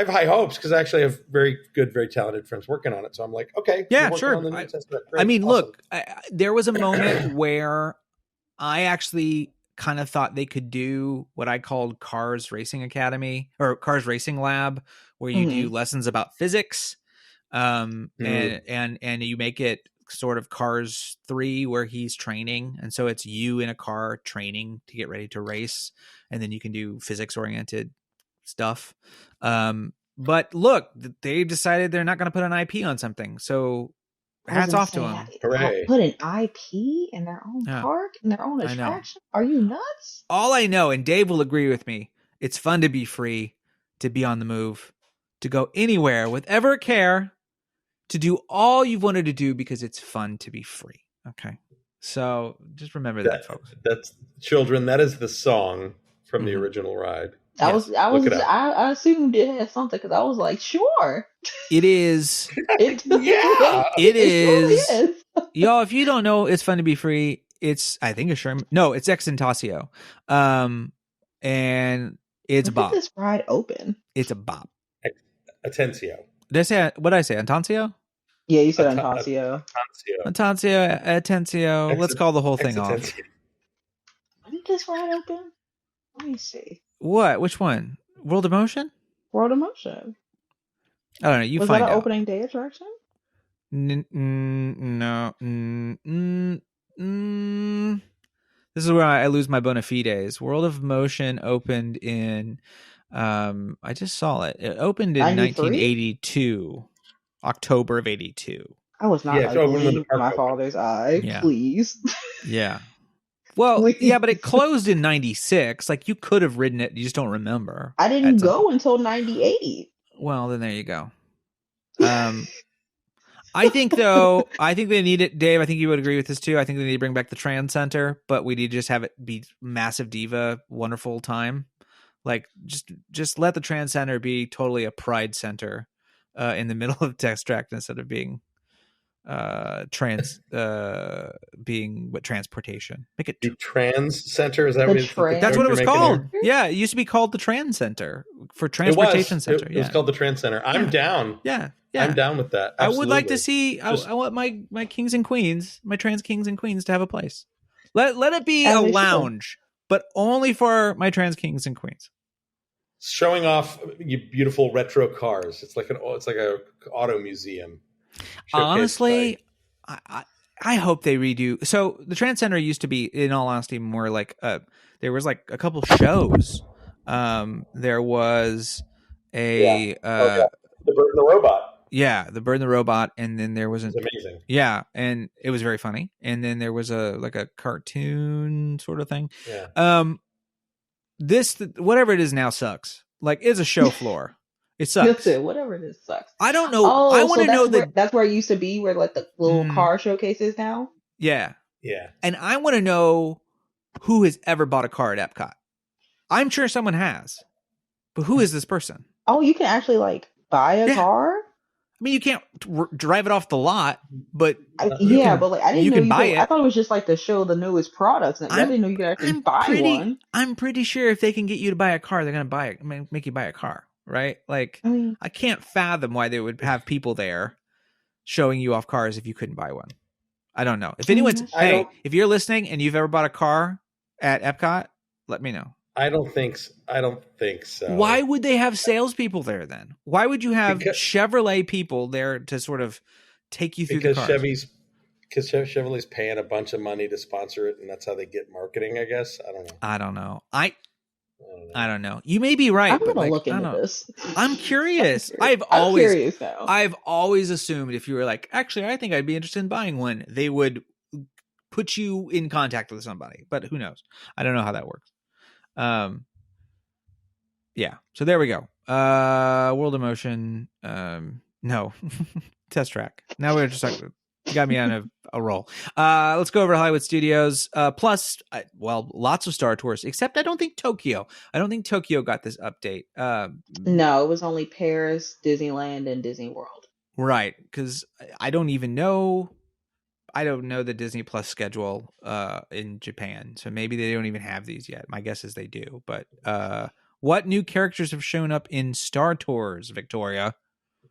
high hopes because I actually have very good, very talented friends working on it. So I'm like, okay. Yeah, sure. Look, there was a moment where I actually kind of thought they could do what I called Cars Racing Academy or Cars Racing Lab, where you do lessons about physics, and you make it sort of Cars 3 where he's training, and so it's you in a car training to get ready to race, and then you can do physics oriented stuff. But look, they decided they're not going to put an IP on something, so hats off to them. Hooray. Put an IP in their own park, in their own attraction? Are you nuts? All I know, and Dave will agree with me, it's fun to be free, to be on the move, to go anywhere with ever care, to do all you've wanted to do because it's fun to be free. Okay. So just remember that, folks. That's children. That is the song from the original ride. I assumed it had something because I was like, sure. It is. It is. Really is. Y'all, if you don't know, it's fun to be free. It's, I think it's Sherman. No, it's Exentasio. And it's a bop. This ride open. It's a bop. Atencio. What did I say? Antancio? Yeah, you said Antancio. Antancio, Atencio. Let's call the whole thing off. When did this ride open? Let me see. What? Which one? World of Motion? World of Motion. I don't know. You was find that out. an opening day attraction? No. This is where I lose my bona fides. World of Motion opened in... I just saw it. It opened in 1982, October of 82. I was not ugly my father's eye. Yeah. Please. Yeah. Well, please. Yeah, but it closed in 96. Like, you could have ridden it. You just don't remember. I didn't go until 98. Well, then there you go. I think they need it, Dave. I think you would agree with this too. I think they need to bring back the Trans Center, but we need to just have it be massive diva, wonderful time. Like, just let the Trans Center be totally a pride center in the middle of Test Track instead of being trans being what transportation. Make it The Trans Center, is that The what trans- that's what it was you're making called. here? Yeah, it used to be called the Trans Center for It Transportation was. Center. It was called the Trans Center. I'm Yeah. down. yeah. I'm down with that. I would like to Absolutely. see. I want my kings and queens, my trans kings and queens, to have a place. Let it be As a they should. lounge, but only for my trans kings and queens. Showing off beautiful retro cars. It's like a auto museum. Showcase Honestly, by- I hope they redo. So the Trans Center used to be, in all honesty, more like there was like a couple shows. There was a The Bird and the Robot. the Bird and the Robot, and then there was It's amazing. and it was very funny. And then there was a cartoon sort of thing. Yeah. This whatever it is now sucks. Like, it's a show floor. It sucks. That's it. Whatever it is sucks. I don't know. Oh, I want to know that. that's where it used to be, where like the little Mm. car showcase is now. Yeah, Yeah. and I want to know who has ever bought a car at Epcot. I'm sure someone has, but who is this person? Oh, you can actually like buy a Yeah. car. I mean, you can't drive it off the lot, but You Yeah, can- but like I you didn't know can you buy could, it. I thought it was just like to show the newest products. I didn't know you could actually buy one. I'm pretty sure if they can get you to buy a car, they're gonna buy it. Make you buy a car, right? Like, I mean, I can't fathom why they would have people there showing you off cars if you couldn't buy one. I don't know. If anyone's if you're listening and you've ever bought a car at Epcot, let me know. I don't think so. Why would they have salespeople there then? Why would you have Because- Chevrolet people there to sort of take you through Because the cars? Chevrolet's paying a bunch of money to sponsor it, and that's how they get marketing, I guess. I don't know. I don't know. I I don't know. You may be right, I'm but gonna like, look I don't into know. this. I'm curious. I'm I've curious now. I've always assumed if you were like, actually, I think I'd be interested in buying one, they would put you in contact with somebody. But who knows? I don't know how that works. Yeah. So there we go. World of Motion. No. Test track. Now we're just like, you got me on a roll. Let's go over to Hollywood Studios. Plus, lots of Star Tours, except I don't think Tokyo. I don't think Tokyo got this update. No, it was only Paris, Disneyland, and Disney World. Right, because I don't even know. I don't know the Disney Plus schedule in Japan, so maybe they don't even have these yet. My guess is they do. But what new characters have shown up in Star Tours, Victoria?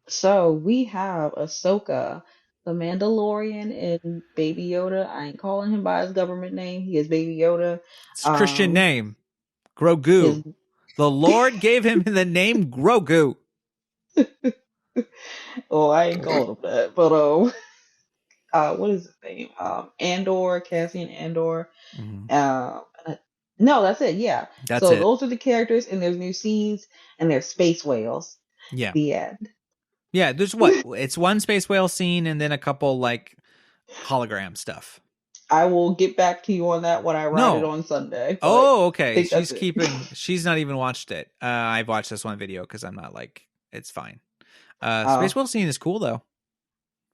So we have Ahsoka, the Mandalorian, and Baby Yoda. I ain't calling him by his government name. He is Baby Yoda. It's a Christian name, Grogu. His- The Lord gave him the name Grogu. Oh, I ain't calling him that. But what is his name? Andor, Cassian Andor. No, that's it. Yeah. That's so it. those are the characters, and there's new scenes, and there's space whales. Yeah. The end. Yeah, there's what? It's one space whale scene and then a couple like hologram stuff. I will get back to you on that when I write No. it on Sunday. but Oh, I okay. think that's She's it. she's not even watched it. I've watched this one video because I'm not like, it's fine. Space whale scene is cool though.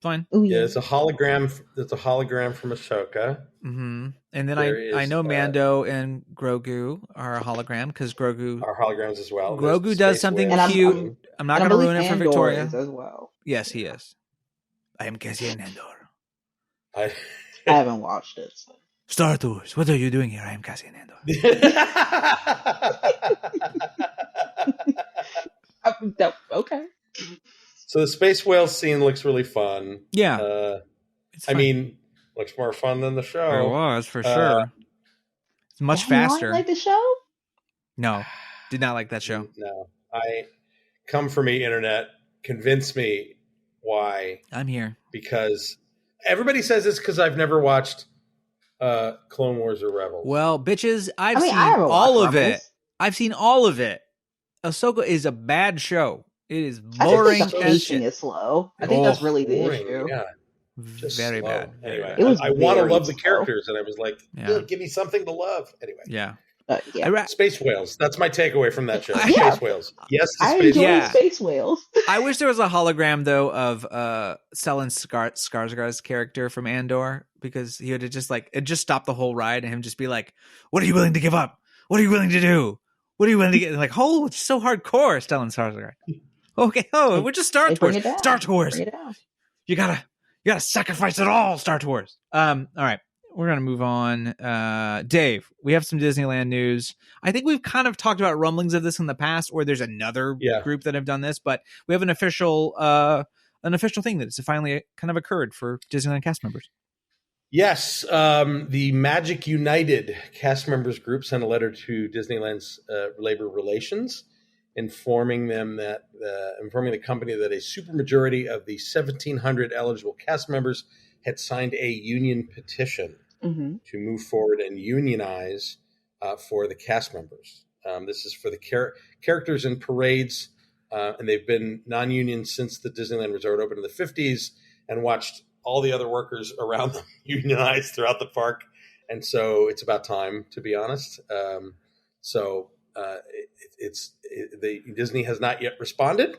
Fine. Ooh, Yeah, yeah. it's a hologram. It's a hologram from Ahsoka. Mm-hmm. And then There I is, know Mando and Grogu are a hologram because Grogu Our holograms as well. Grogu There's does space something whales. And cute. I'm not And I going to believe ruin it for Andor Victoria. is as well. Yes, he is. I am Cassian Andor. I haven't watched it. So. Star Tours. What are you doing here? I am Cassian Andor. Okay. So the space whale scene looks really fun. Yeah. It's I fun. mean, looks more fun than the It show. was for sure. It's much Dang, you faster. like the show? No, did not like that show. No, come for me, internet. Convince me why. I'm here. Because everybody says it's because I've never watched Clone Wars or Rebels. Well, bitches, I've I mean, seen I haven't all watched of it. Rebels. I've seen all of it. Ahsoka is a bad show. It is I boring think the as pacing shit. is slow. I think that's Oh, really the Boring, issue. yeah, just Very slow. bad. Very Anyway, bad. It was I want to very love the slow. characters, and I was like, Yeah. "Ugh, give me something to love. Anyway, Yeah. Yeah. Space whales. That's my takeaway from that show. Yeah. Space whales. Yes, to I space enjoy Yeah. space whales. I wish there was a hologram though of Stellan Skarsgård's character from Andor, because he would have just like, it just stopped the whole ride and him just be like, "What are you willing to give up? What are you willing to do? What are you willing to get?" Like, oh, it's so hardcore, Stellan Skarsgård. Okay, we're just Star Hey, bring Tours. it down. Star Tours. Bring it down. You gotta You gotta sacrifice it all, Star Tours. All right. We're gonna move on. Dave, we have some Disneyland news. I think we've kind of talked about rumblings of this in the past, or there's another group that have done this, but we have an official thing that has finally kind of occurred for Disneyland cast members. Yes, the Magic United cast members group sent a letter to Disneyland's labor relations, informing the company that a supermajority of the 1,700 eligible cast members had signed a union petition to move forward and unionize for the cast members. This is for the characters in parades, and they've been non-union since the Disneyland Resort opened in the 50s, and watched all the other workers around them unionize throughout the park. And so it's about time, to be honest. Disney has not yet responded,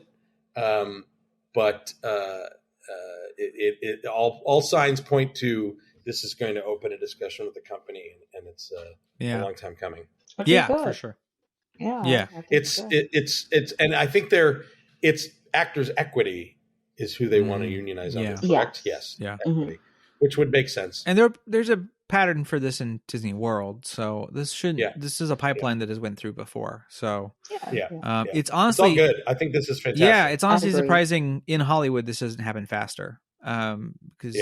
but all signs point to this is going to open a discussion with the company, and it's a long time coming. For sure. Yeah. It's and I think it's Actors Equity is who they want to unionize under, correct? Yes. Yeah. Equity, which would make sense. And there's a pattern for this in Disney World, so this is a pipeline that has went through before. So it's honestly all good. I think this is fantastic. Yeah, it's honestly surprising in Hollywood this doesn't happen faster, because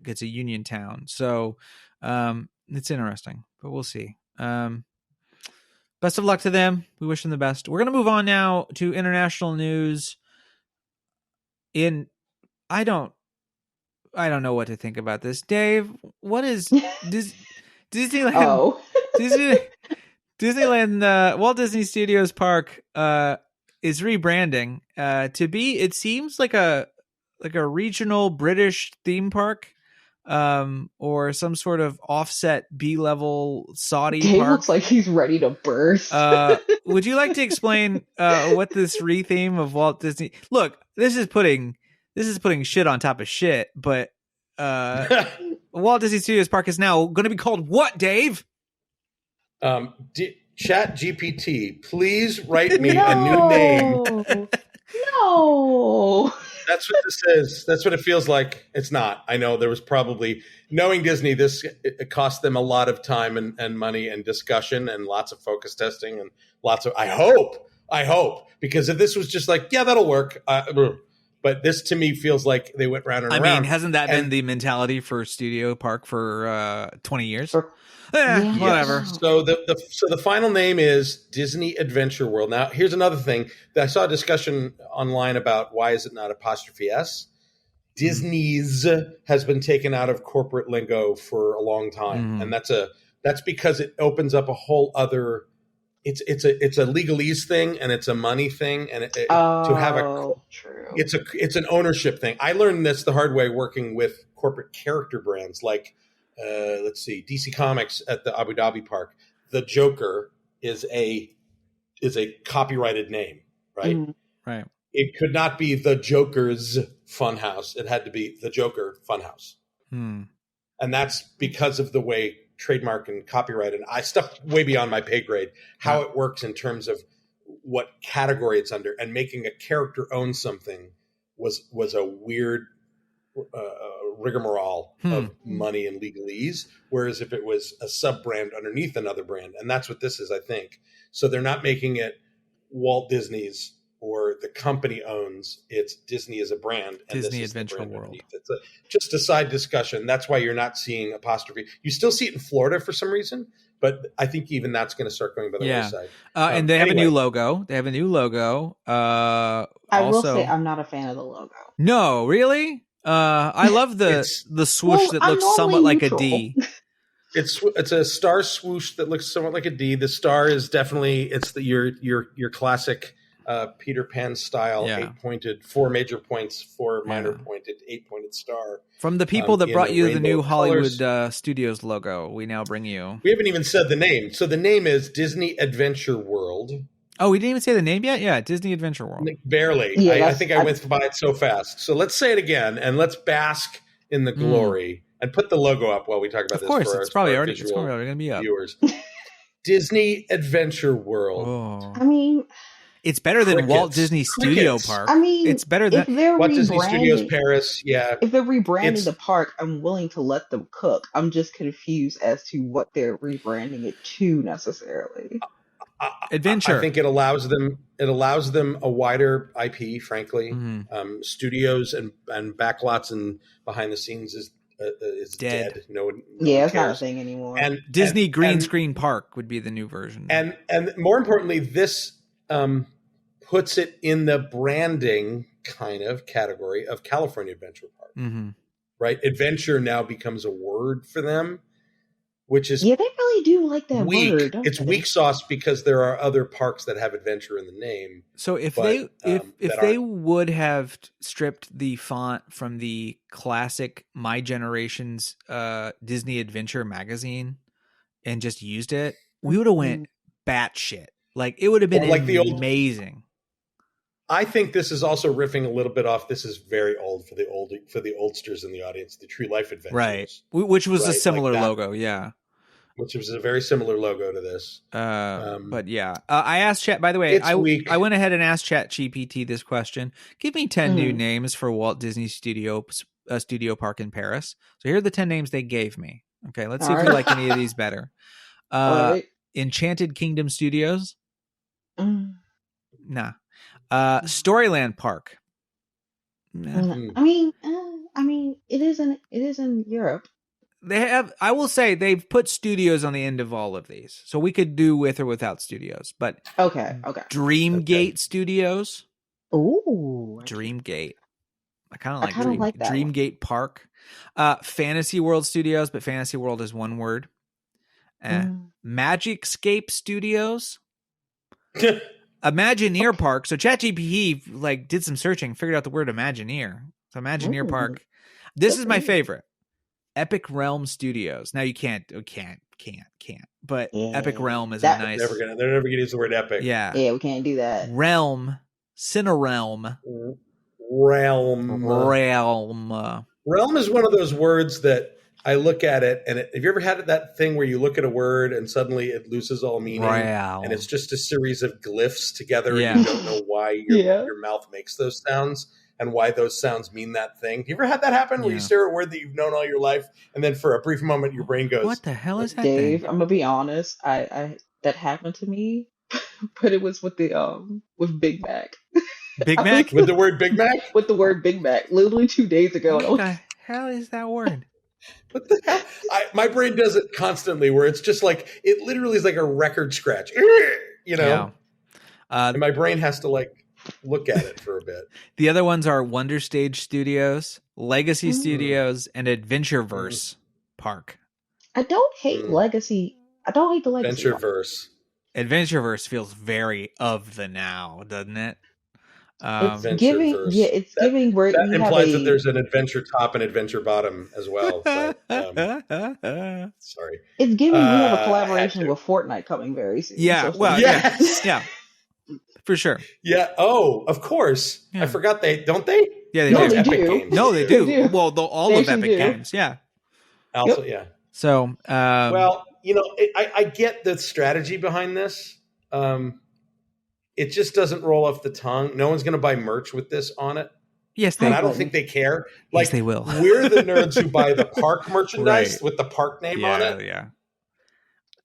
it's a union town. So it's interesting, but we'll see. Best of luck to them. We wish them the best. We're gonna move on now to international news. I don't know what to think about this. Dave, what is Disneyland? Oh. Disneyland, Walt Disney Studios Park is rebranding to be, it seems like a regional British theme park, or some sort of offset B-level Saudi Dave park. looks like he's ready to burst. Would you like to explain what this retheme of Walt Disney? Look, this is putting shit on top of shit, but Walt Disney Studios Park is now going to be called what, Dave? Chat GPT, please write me a new name. No. That's what this is. That's what it feels like. It's not. I know there was probably, knowing Disney, it cost them a lot of time and money and discussion and lots of focus testing and lots of, I hope, because if this was just like, yeah, that'll work. But this to me feels like they went round and around. I mean, hasn't that been the mentality for Studio Park for 20 years? Whatever. So the final name is Disney Adventure World. Now, here's another thing. I saw a discussion online about why is it not apostrophe S. Disney's has been taken out of corporate lingo for a long time, and that's because it opens up a whole other. It's a legalese thing, and it's a money thing, and to have true. It's an ownership thing. I learned this the hard way working with corporate character brands like. Let's see, DC Comics at the Abu Dhabi park. The Joker is a copyrighted name, right? Right. It could not be the Joker's Funhouse. It had to be the Joker Funhouse. And that's because of the way trademark and copyright and stuff way beyond my pay grade, how it works in terms of what category it's under, and making a character own something was a weird rigmarole of money and legalese, whereas if it was a sub brand underneath another brand, and that's what this is, I think. So they're not making it Walt Disney's or the company owns, it's Disney as a brand. And Disney Adventure World. It's just a side discussion. That's why you're not seeing apostrophe. You still see it in Florida for some reason, but I think even that's going to start going by the wayside. And they have a new logo. I will say I'm not a fan of the logo. No, really? I love the swoosh that looks somewhat like a D. It's a star swoosh that looks somewhat like a D. The star is definitely your classic Peter Pan style 8-pointed, 4 major points, 4 minor pointed, 8-pointed star. From the people that brought you the new Hollywood Studios logo, we now bring you. We haven't even said the name. So the name is Disney Adventure World. Oh, we didn't even say the name yet? Yeah, Disney Adventure World. Barely. Yeah, I think I went by it so fast. So let's say it again, and let's bask in the glory and put the logo up while we talk about this. Of course, it's probably already going to be up. Viewers. Disney Adventure World. Oh. I mean, It's better than Walt Crickets. Disney Studio Crickets. Park. I mean, It's better if than they're Walt Disney Studios rebranding, Paris, yeah. if they're rebranding It's- the park, I'm willing to let them cook. I'm just confused as to what they're rebranding it to necessarily. Adventure. I think it allows them a wider IP. Frankly, studios and backlots and behind the scenes is dead. No one It's not a cares. thing anymore. And Disney Green and, Screen Park would be the new version. and more importantly, this puts it in the branding kind of category of California Adventure Park. Right, adventure now becomes a word for them, which is yeah, they really do like that weak. word. Don't It's they? weak sauce because there are other parks that have adventure in the name. So if But, they if that they aren't. would have stripped the font from the classic My Generation's Disney Adventure magazine and just used it, we would have went batshit. Like it would have been Or like the old- amazing. I think this is also riffing a little bit off. This is very old for the oldsters in the audience. The True Life Adventures, Right. Which was a Right, similar like that. logo, yeah. which was a very similar logo to this. But yeah, I asked Chat. By the way, It's weak. I went ahead and asked Chat GPT this question. Give me 10 new Mhm. names for Walt Disney Studio Park in Paris. So here are the 10 names they gave me. Okay, let's see if All we right. like any of these better. All right. Enchanted Kingdom Studios. Mm. Nah. Storyland Park. Nah. I mean, it is in Europe. They have. I will say they've put studios on the end of all of these, so we could do with or without studios. But Okay. Dreamgate Studios. Ooh. Dreamgate. I kind of I like kinda like that one. Dreamgate Park. Fantasy World Studios, but Fantasy World is one word. Magicscape Studios. Imagineer Park. So ChatGPT did some searching, figured out the word Imagineer. So Imagineer Ooh. Park. This Good is for my you. favorite. Epic Realm Studios. Now you can't. But Yeah. Epic Realm is That- a nice. They're never gonna use the word epic. Yeah. Yeah, we can't do that. Realm. Cinerealm. Realm. Realm is one of those words that I look at it, and have you ever had that thing where you look at a word and suddenly it loses all meaning, Realm. and it's just a series of glyphs together, Yeah. and you don't know why Yeah. your mouth makes those sounds and why those sounds mean that thing. You ever had that happen where you Yeah. stare at a word that you've known all your life, and then for a brief moment your brain goes, What the hell is that Dave, thing? I'm gonna be honest. I that happened to me, but it was with the with Big Mac. Big Mac? with the word Big Mac? With the word Big Mac, literally 2 days ago. What the hell is that word? What the hell? My brain does it constantly where it's just like, it literally is like a record scratch, you know? Yeah. And my brain has to look at it for a bit. The other ones are Wonder Stage Studios, Legacy Studios, and Adventureverse Park. I don't hate Legacy. I don't hate the Legacy. Adventureverse. Adventureverse feels very of the now, doesn't it? It's Adventureverse. giving where That you have implies that a there's an adventure top and adventure bottom as well. But, sorry. it's giving you have a had collaboration to. with Fortnite coming very soon. Yeah, So- well, Yes. yeah, for sure. Yeah. Oh, of course. Yeah. I forgot don't they? Yeah, they No, do. they Epic do. Games. No, they do. They do. Well, all They of Epic actually do. Games, yeah. Also, yeah. So, Well, I get the strategy behind this. It just doesn't roll off the tongue. No one's going to buy merch with this on it. yes, they And I don't wouldn't. think they care. Yes, they will. We're the nerds who buy the park merchandise Right. with the park name on it. Yeah.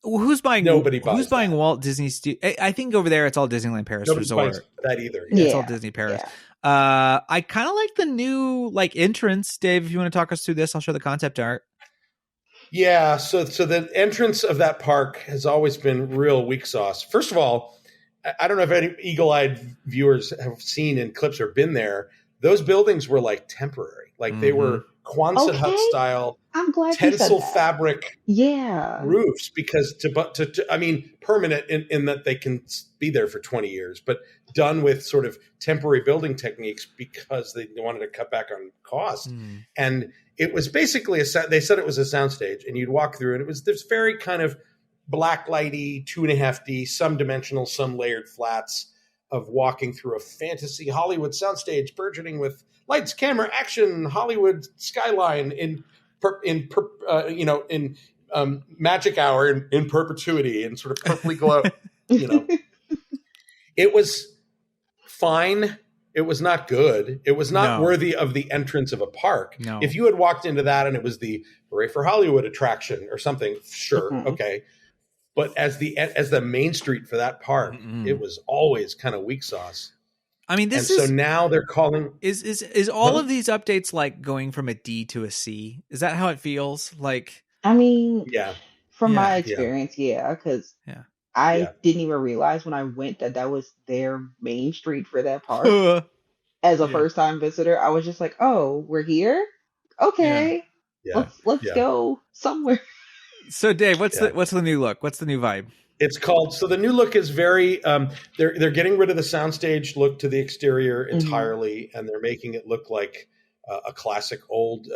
Well, who's buying? Nobody buys Who's buying that. Walt Disney Studios? I think over there it's all Disneyland Paris Nobody buys Resort. that either. Yeah. It's all Disney Paris. Yeah. I kind of like the new entrance. Dave, if you want to talk us through this, I'll show the concept art. Yeah, so the entrance of that park has always been real weak sauce. First of all, I don't know if any eagle-eyed viewers have seen in clips or been there. Those buildings were temporary. They were Quonset hut Okay. style I'm glad you said tencel that. fabric Yeah. roofs because permanent in that they can be there for 20 years, but done with sort of temporary building techniques because they wanted to cut back on cost. And it was basically they said it was a soundstage, and you'd walk through, and it was this very kind of black lighty 2.5D, some dimensional, some layered flats of walking through a fantasy Hollywood soundstage, burgeoning with lights, camera, action, Hollywood skyline in magic hour in perpetuity and sort of purpley glow. It was fine. It was not good. It was not No. worthy of the entrance of a park. No. If you had walked into that and it was the Hooray for Hollywood attraction or something, sure, Mhm. okay. But as the main street for that park, it was always kind of weak sauce. I mean, this and is so now they're calling is all Huh? of these updates like going from a D to a C? Is that how it feels? Like, I mean, yeah. from Yeah. my experience, yeah, because Yeah. I Yeah. didn't even realize when I went that was their main street for that park. yeah. As a Yeah. first time visitor, I was just like, "Oh, we're here. Okay, Yeah. let's Yeah. go somewhere." So, Dave, what's Yeah. the new look? What's the new vibe? It's called, so the new look is very, they're getting rid of the soundstage look to the exterior entirely, and they're making it look like a classic old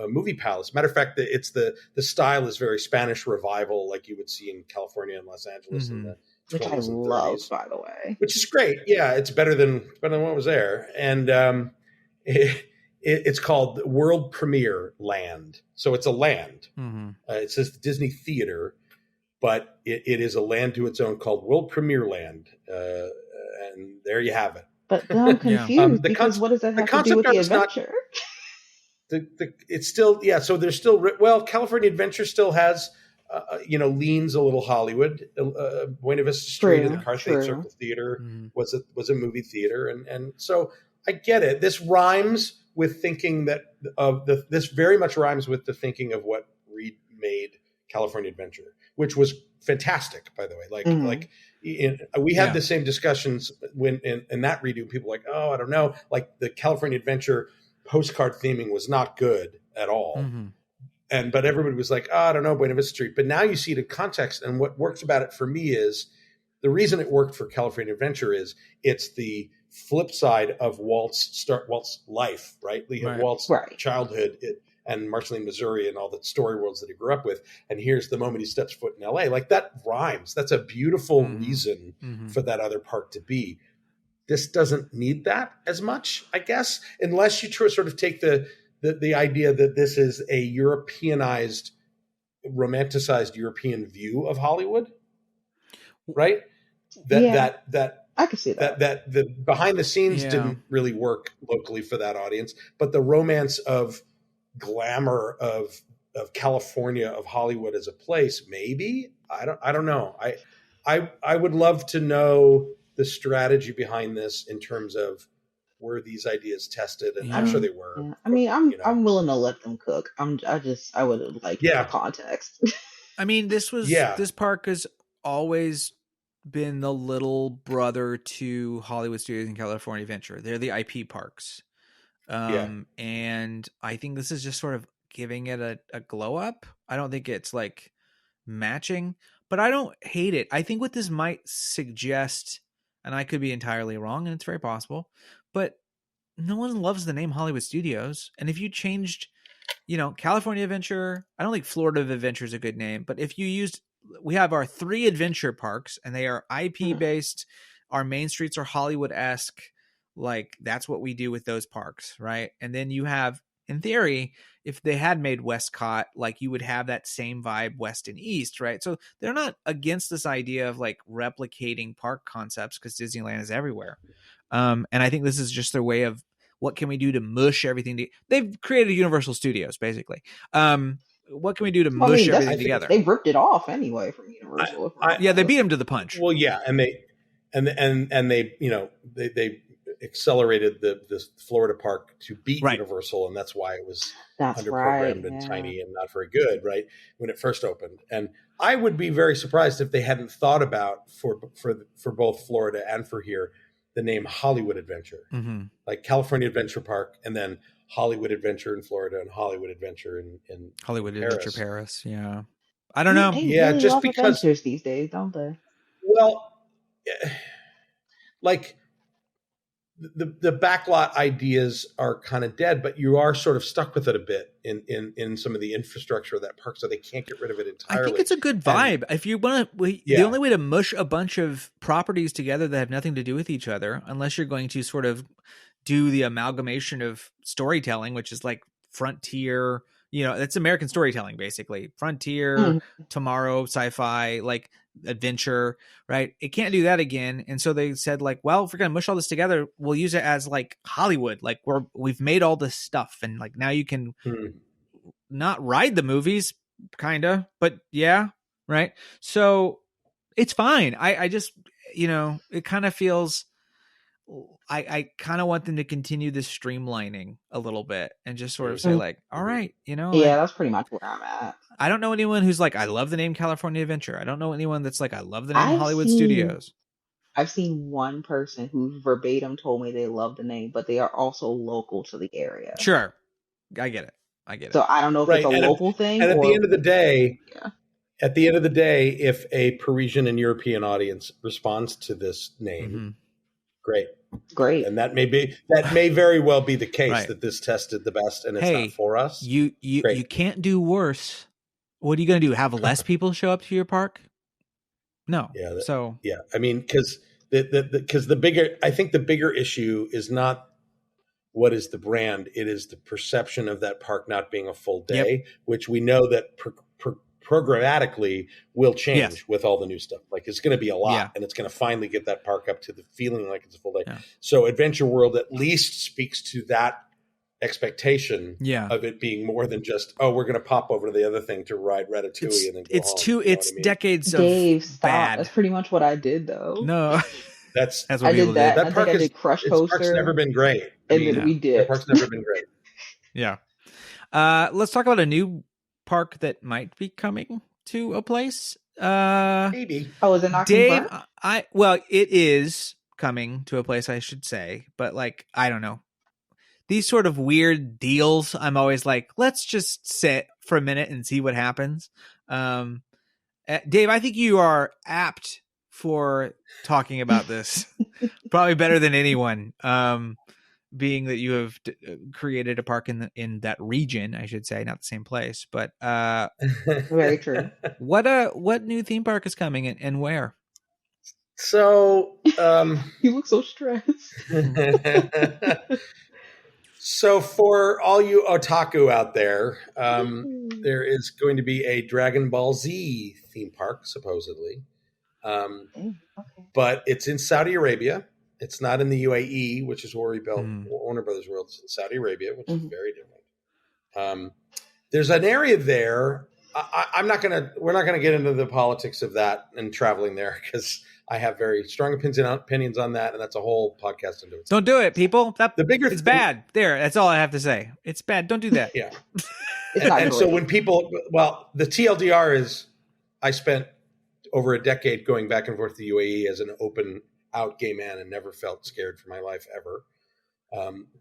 movie palace. Matter of fact, it's the style is very Spanish revival, like you would see in California and Los Angeles in the Which I 20s and love, 30s. by the way. Which is great. Yeah, it's better than what was there. And it's called World Premiere Land. So it's a land. It says Disney Theater, but it is a land to its own called World Premiere Land. And there you have it. But then I'm confused because what does that have to do with the adventure? It's still, yeah. So there's still, California Adventure still has, leans a little Hollywood. Buena Vista Street and the Carthay Circle Theater was a movie theater, and so I get it. This rhymes with thinking this very much rhymes with the thinking of what Reed made California Adventure, which was fantastic, by the way. We had the same discussions when in that redo. People were like, oh, I don't know, like the California Adventure postcard theming was not good at all. But everybody was like, oh, I don't know, Buena Vista Street. But now you see it in context, and what works about it for me is the reason it worked for California Adventure is it's the flip side of Walt's life, right? We have Walt's childhood and Marceline, Missouri, and all the story worlds that he grew up with. And here's the moment he steps foot in LA. Like, that rhymes. That's a beautiful reason for that other park to be. This doesn't need that as much, I guess, unless you sort of take the idea that this is a Europeanized, romanticized European view of Hollywood, right? That I can see that. That the behind the scenes didn't really work locally for that audience, but the romance of glamour of California, of Hollywood as a place, maybe. I don't know. I would love to know the strategy behind this in terms of were these ideas tested, and I'm sure they were. Yeah. I mean, I'm willing to let them cook. I would like the context. I mean, this park has always been the little brother to Hollywood Studios and California Adventure. They're the IP parks. And I think this is just sort of giving it a glow up. I don't think it's like matching, but I don't hate it. I think what this might suggest, and I could be entirely wrong, and it's very possible, but no one loves the name Hollywood Studios. And if you changed, California Adventure, I don't think Florida Adventure is a good name, but if you used, we have our 3 adventure parks and they are IP based. Our main streets are Hollywood-esque. Like, that's what we do with those parks, right? And then you have, in theory, if they had made Westcott, like, you would have that same vibe west and east, right? So they're not against this idea of like replicating park concepts because Disneyland is everywhere. And I think this is just their way of what can we do to mush everything. They've created Universal Studios, basically. What can we do to mush everything together? They ripped it off anyway from Universal. They beat him to the punch. Well, yeah, and they accelerated the Florida park to beat Universal, and that's why it was underprogrammed and tiny and not very good, right, when it first opened. And I would be very surprised if they hadn't thought about for both Florida and for here the name Hollywood Adventure, like California Adventure Park, and then Hollywood Adventure in Florida and Hollywood Adventure in Hollywood Paris. Adventure Paris. Yeah, I don't know. They really just love because adventures these days, don't they? Well, like the backlot ideas are kind of dead, but you are sort of stuck with it a bit in some of the infrastructure of that park, so they can't get rid of it entirely. I think it's a good vibe. If you want to, the only way to mush a bunch of properties together that have nothing to do with each other, unless you're going to sort of do the amalgamation of storytelling, which is like Frontier, that's American storytelling, basically. Frontier, Tomorrow, Sci-Fi, like adventure, right? It can't do that again. And so they said like, well, if we're going to mush all this together, we'll use it as like Hollywood. Like we've made all this stuff. And like, now you can not ride the movies kind of, but yeah. Right. So it's fine. I just, it kind of feels, I kind of want them to continue this streamlining a little bit and just sort of say like, all right, Yeah, that's pretty much where I'm at. I don't know anyone who's like, I love the name California Adventure. I don't know anyone that's like, I love the name I've Hollywood seen- Studios. I've seen one person who verbatim told me they love the name, but they are also local to the area. Sure. I get it. So I don't know if it's a local thing. And at or, the end of the day, yeah. At the end of the day, if a Parisian and European audience responds to this name, great. And that may very well be the case that this tested the best and it's not for us. You can't do worse. What are you going to do? Have less people show up to your park? No. Yeah. I mean, because the bigger issue is not what is the brand. It is the perception of that park not being a full day, which we know that programmatically will change with all the new stuff. Like it's going to be a lot and it's going to finally get that park up to the feeling like it's a full day. Yeah. So Adventure World at least speaks to that expectation of it being more than just, we're going to pop over to the other thing to ride Ratatouille and then go home. It's decades of Dave, stop. bad. That's pretty much what I did though. No. That's what I did that. That park I did Crush Coaster. Park's never been great. Then we did. The park's never been great. Yeah. Let's talk about a new park that might be coming to a place. Maybe. Oh, is it not Dave? It is coming to a place, I should say, but like, I don't know. These sort of weird deals, I'm always like, let's just sit for a minute and see what happens. Dave, I think you are apt for talking about this, probably better than anyone. Being that you have created a park in that region, I should say, not the same place, but very true. What new theme park is coming and where? So you look so stressed. So for all you otaku out there, there is going to be a Dragon Ball Z theme park, supposedly. But it's in Saudi Arabia. It's not in the UAE, which is where we built Warner Brothers World. It's in Saudi Arabia, which is very different. There's an area there. We're not going to get into the politics of that and traveling there because I have very strong opinions on that, and that's a whole podcast into it. Don't do it, people. It's bad. There, that's all I have to say. It's bad. Don't do that. Yeah. and so when people, the TLDR is, I spent over a decade going back and forth to the UAE as an open out gay man and never felt scared for my life ever.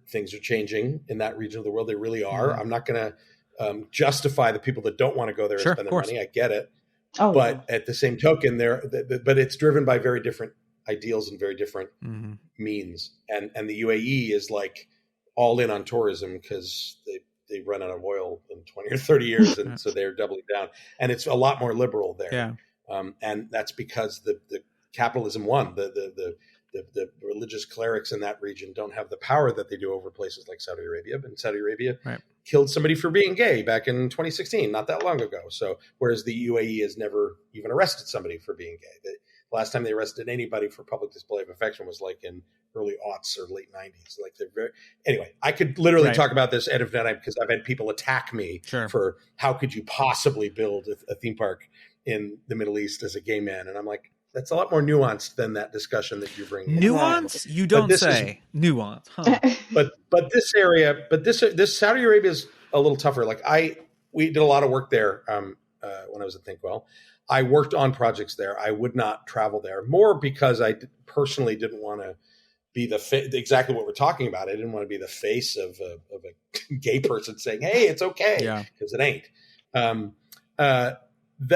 Things are changing in that region of the world. They really are. I'm not going to justify the people that don't want to go there and spend their money. I get it. But at the same token, but it's driven by very different ideals and very different means. And the UAE is like all in on tourism because they run out of oil in 20 or 30 years. And so they're doubling down. And it's a lot more liberal there. Yeah. And that's because the capitalism won. The religious clerics in that region don't have the power that they do over places like Saudi Arabia. But Saudi Arabia killed somebody for being gay back in 2016, not that long ago. So whereas the UAE has never even arrested somebody for being gay. The last time they arrested anybody for public display of affection was like in early aughts or late 90s. Like anyway, I could literally talk about this ad infinitum because I've had people attack me for how could you possibly build a theme park in the Middle East as a gay man? And I'm like, that's a lot more nuanced than that discussion that you bring. Nuance? You don't say nuance. Huh. But this area, this Saudi Arabia is a little tougher. Like we did a lot of work there when I was at ThinkWell. I worked on projects there. I would not travel there more because I personally didn't want to be exactly what we're talking about. I didn't want to be the face of a gay person saying, "Hey, it's okay," because it ain't.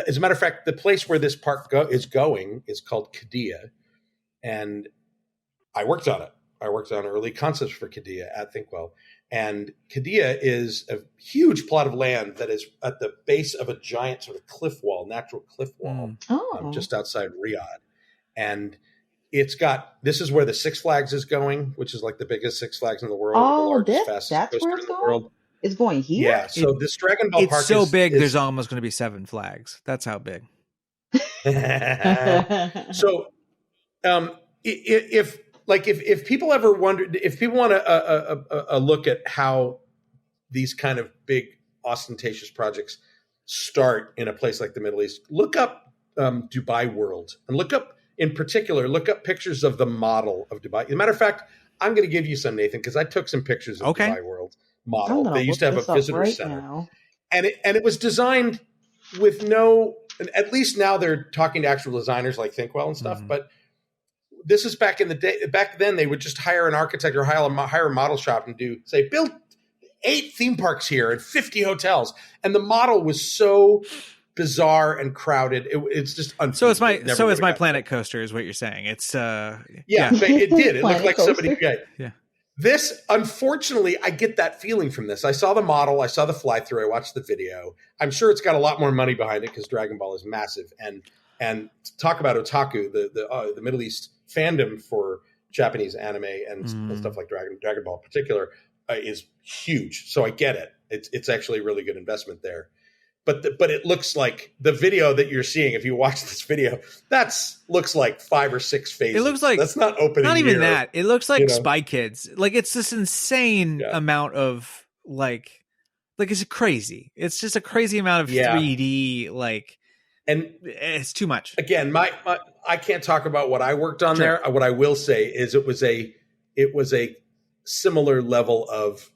As a matter of fact, the place where this park is going is called Qiddiya, and I worked on it. I worked on early concepts for Qiddiya at ThinkWell, and Qiddiya is a huge plot of land that is at the base of a giant sort of cliff wall, natural cliff wall, just outside Riyadh, and this is where the Six Flags is going, which is like the biggest Six Flags in the world, the largest, fastest coaster in the world. It's going here? Yeah, so this Dragon Ball Park is so big, there's almost going to be 7 flags. That's how big. So, if people ever wondered, if people want a look at how these kind of big ostentatious projects start in a place like the Middle East, look up Dubai World, and look up pictures of the model of Dubai. As a matter of fact, I'm going to give you some, Nathan, because I took some pictures of Dubai World model. They used to have a visitor center, and it was designed with no. And at least now they're talking to actual designers like Thinkwell and stuff. But this is back in the day. Back then, they would just hire an architect or hire a model shop and build 8 theme parks here and 50 hotels. And the model was so bizarre and crowded. It's just unfeasible. So is my Planet Coaster, is what you're saying. It's it did. It looked like somebody. Yeah. This, unfortunately, I get that feeling from this. I saw the model, I saw the fly through, I watched the video. I'm sure it's got a lot more money behind it because Dragon Ball is massive. And talk about otaku, the Middle East fandom for Japanese anime and stuff like Dragon Ball in particular is huge. So I get it. It's actually a really good investment there. But it looks like the video that you're seeing, if you watch this video, looks like 5 or 6 phases. It looks like that's not opening. Not even year, that. It looks like Spy Kids. Like it's this insane amount of like it's crazy. It's just a crazy amount of 3D and it's too much. Again, my I can't talk about what I worked on there. What I will say is it was a similar level of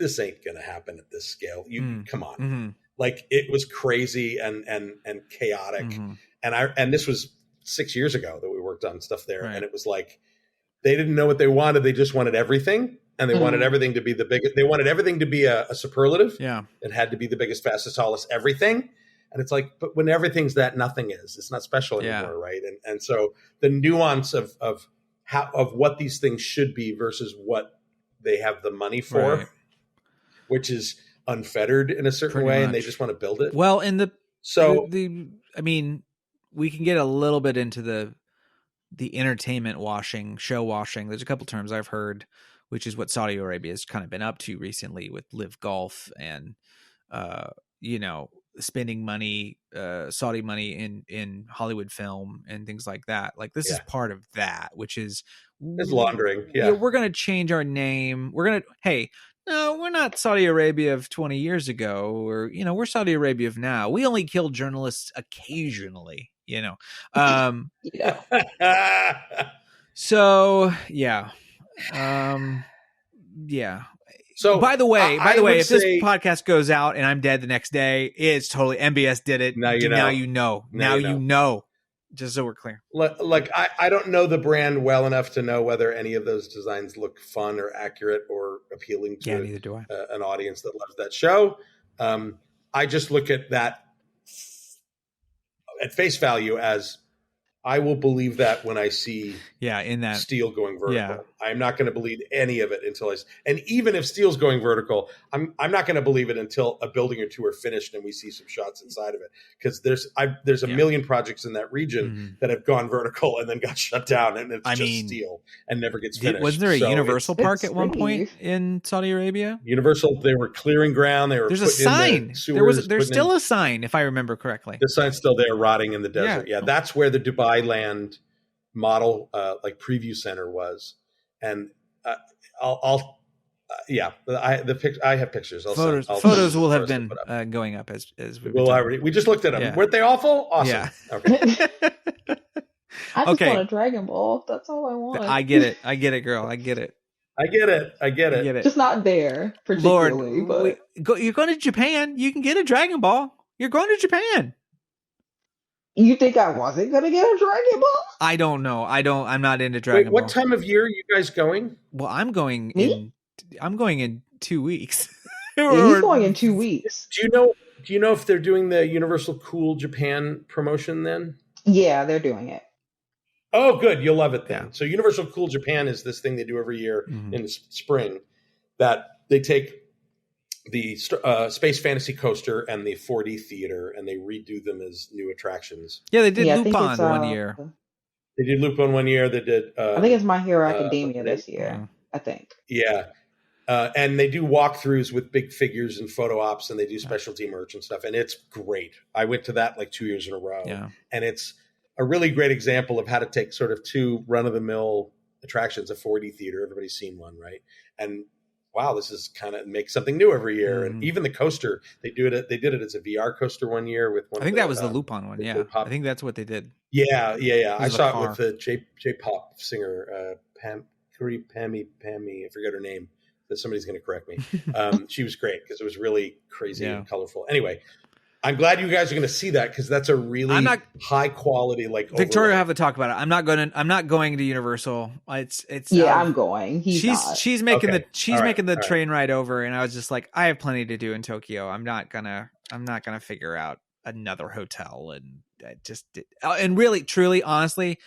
this ain't going to happen at this scale. Come on. Mm-hmm. Like it was crazy and chaotic. And this was 6 years ago that we worked on stuff there. Right. And it was like, they didn't know what they wanted. They just wanted everything. And they wanted everything to be the biggest. They wanted everything to be a superlative. Yeah. It had to be the biggest, fastest, tallest, everything. And it's like, but when everything's that, nothing is. It's not special anymore, right? And so the nuance of what these things should be versus what they have the money for, which is unfettered in a certain way, and they just want to build it. Well, and I mean, we can get a little bit into the entertainment washing, show washing. There's a couple terms I've heard, which is what Saudi Arabia has kind of been up to recently with Live Golf and spending money, Saudi money in Hollywood film and things like that. Like this is part of that, which is it's laundering. We're going to change our name. No, we're not Saudi Arabia of 20 years ago, or we're Saudi Arabia of now. We only kill journalists occasionally, So So by the way, if this podcast goes out and I'm dead the next day, it's totally MBS did it. Now you know. Just so we're clear. Like I don't know the brand well enough to know whether any of those designs look fun or accurate or appealing to neither do I. An audience that loves that show. I just look at that at face value as I will believe that when I see in that steel going vertical. I'm not going to believe any of it until and even if steel's going vertical, I'm not going to believe it until a building or two are finished and we see some shots inside of it. Because there's a million projects in that region that have gone vertical and then got shut down, and it's just steel and never gets finished. Wasn't there a Universal Park at one point in Saudi Arabia? Universal, they were clearing ground. There's a sign. There's still a sign, if I remember correctly. The sign's still there, rotting in the desert. Yeah, that's where the Dubai Land model preview center was, and I have pictures. Photos will have been going up as we just looked at them. Yeah. Weren't they awful? Awesome. Yeah. Okay. I just want a Dragon Ball. That's all I want. I get it, girl. I get it. Just not there particularly. Lord, but you're going to Japan. You can get a Dragon Ball. You're going to Japan. You think I wasn't going to get a Dragon Ball? I don't know. I'm not into Dragon Ball. What time of year are you guys going? Well, I'm going in 2 weeks. He's going in 2 weeks. Do you know if they're doing the Universal Cool Japan promotion then? Yeah, they're doing it. Oh, good. You'll love it then. Yeah. So Universal Cool Japan is this thing they do every year in the spring that they take the Space Fantasy Coaster and the 4D Theater, and they redo them as new attractions. Yeah, they did Lupin one year. They did Lupin 1 year. They did. I think it's My Hero Academia this year. I think. Yeah, And they do walkthroughs with big figures and photo ops, and they do specialty merch and stuff. And it's great. I went to that like 2 years in a row. Yeah. And it's a really great example of how to take sort of two run-of-the-mill attractions, a 4D theater. Everybody's seen one, right? And wow, this is kind of make something new every year. And even the coaster, they did it as a VR coaster one year with one. I think that was the Lupon one. Yeah. I think that's what they did. Yeah. I saw car. it with the J-pop singer, Pammy, I forget her name. That somebody's going to correct me. She was great because it was really crazy and colorful. Anyway, I'm glad you guys are going to see that because that's a really high quality Victoria will have to talk about it. I'm not going to Universal. It's I'm going. She's making the train ride over, and I was just like, I have plenty to do in Tokyo. I'm not gonna figure out another hotel, and really, truly, honestly,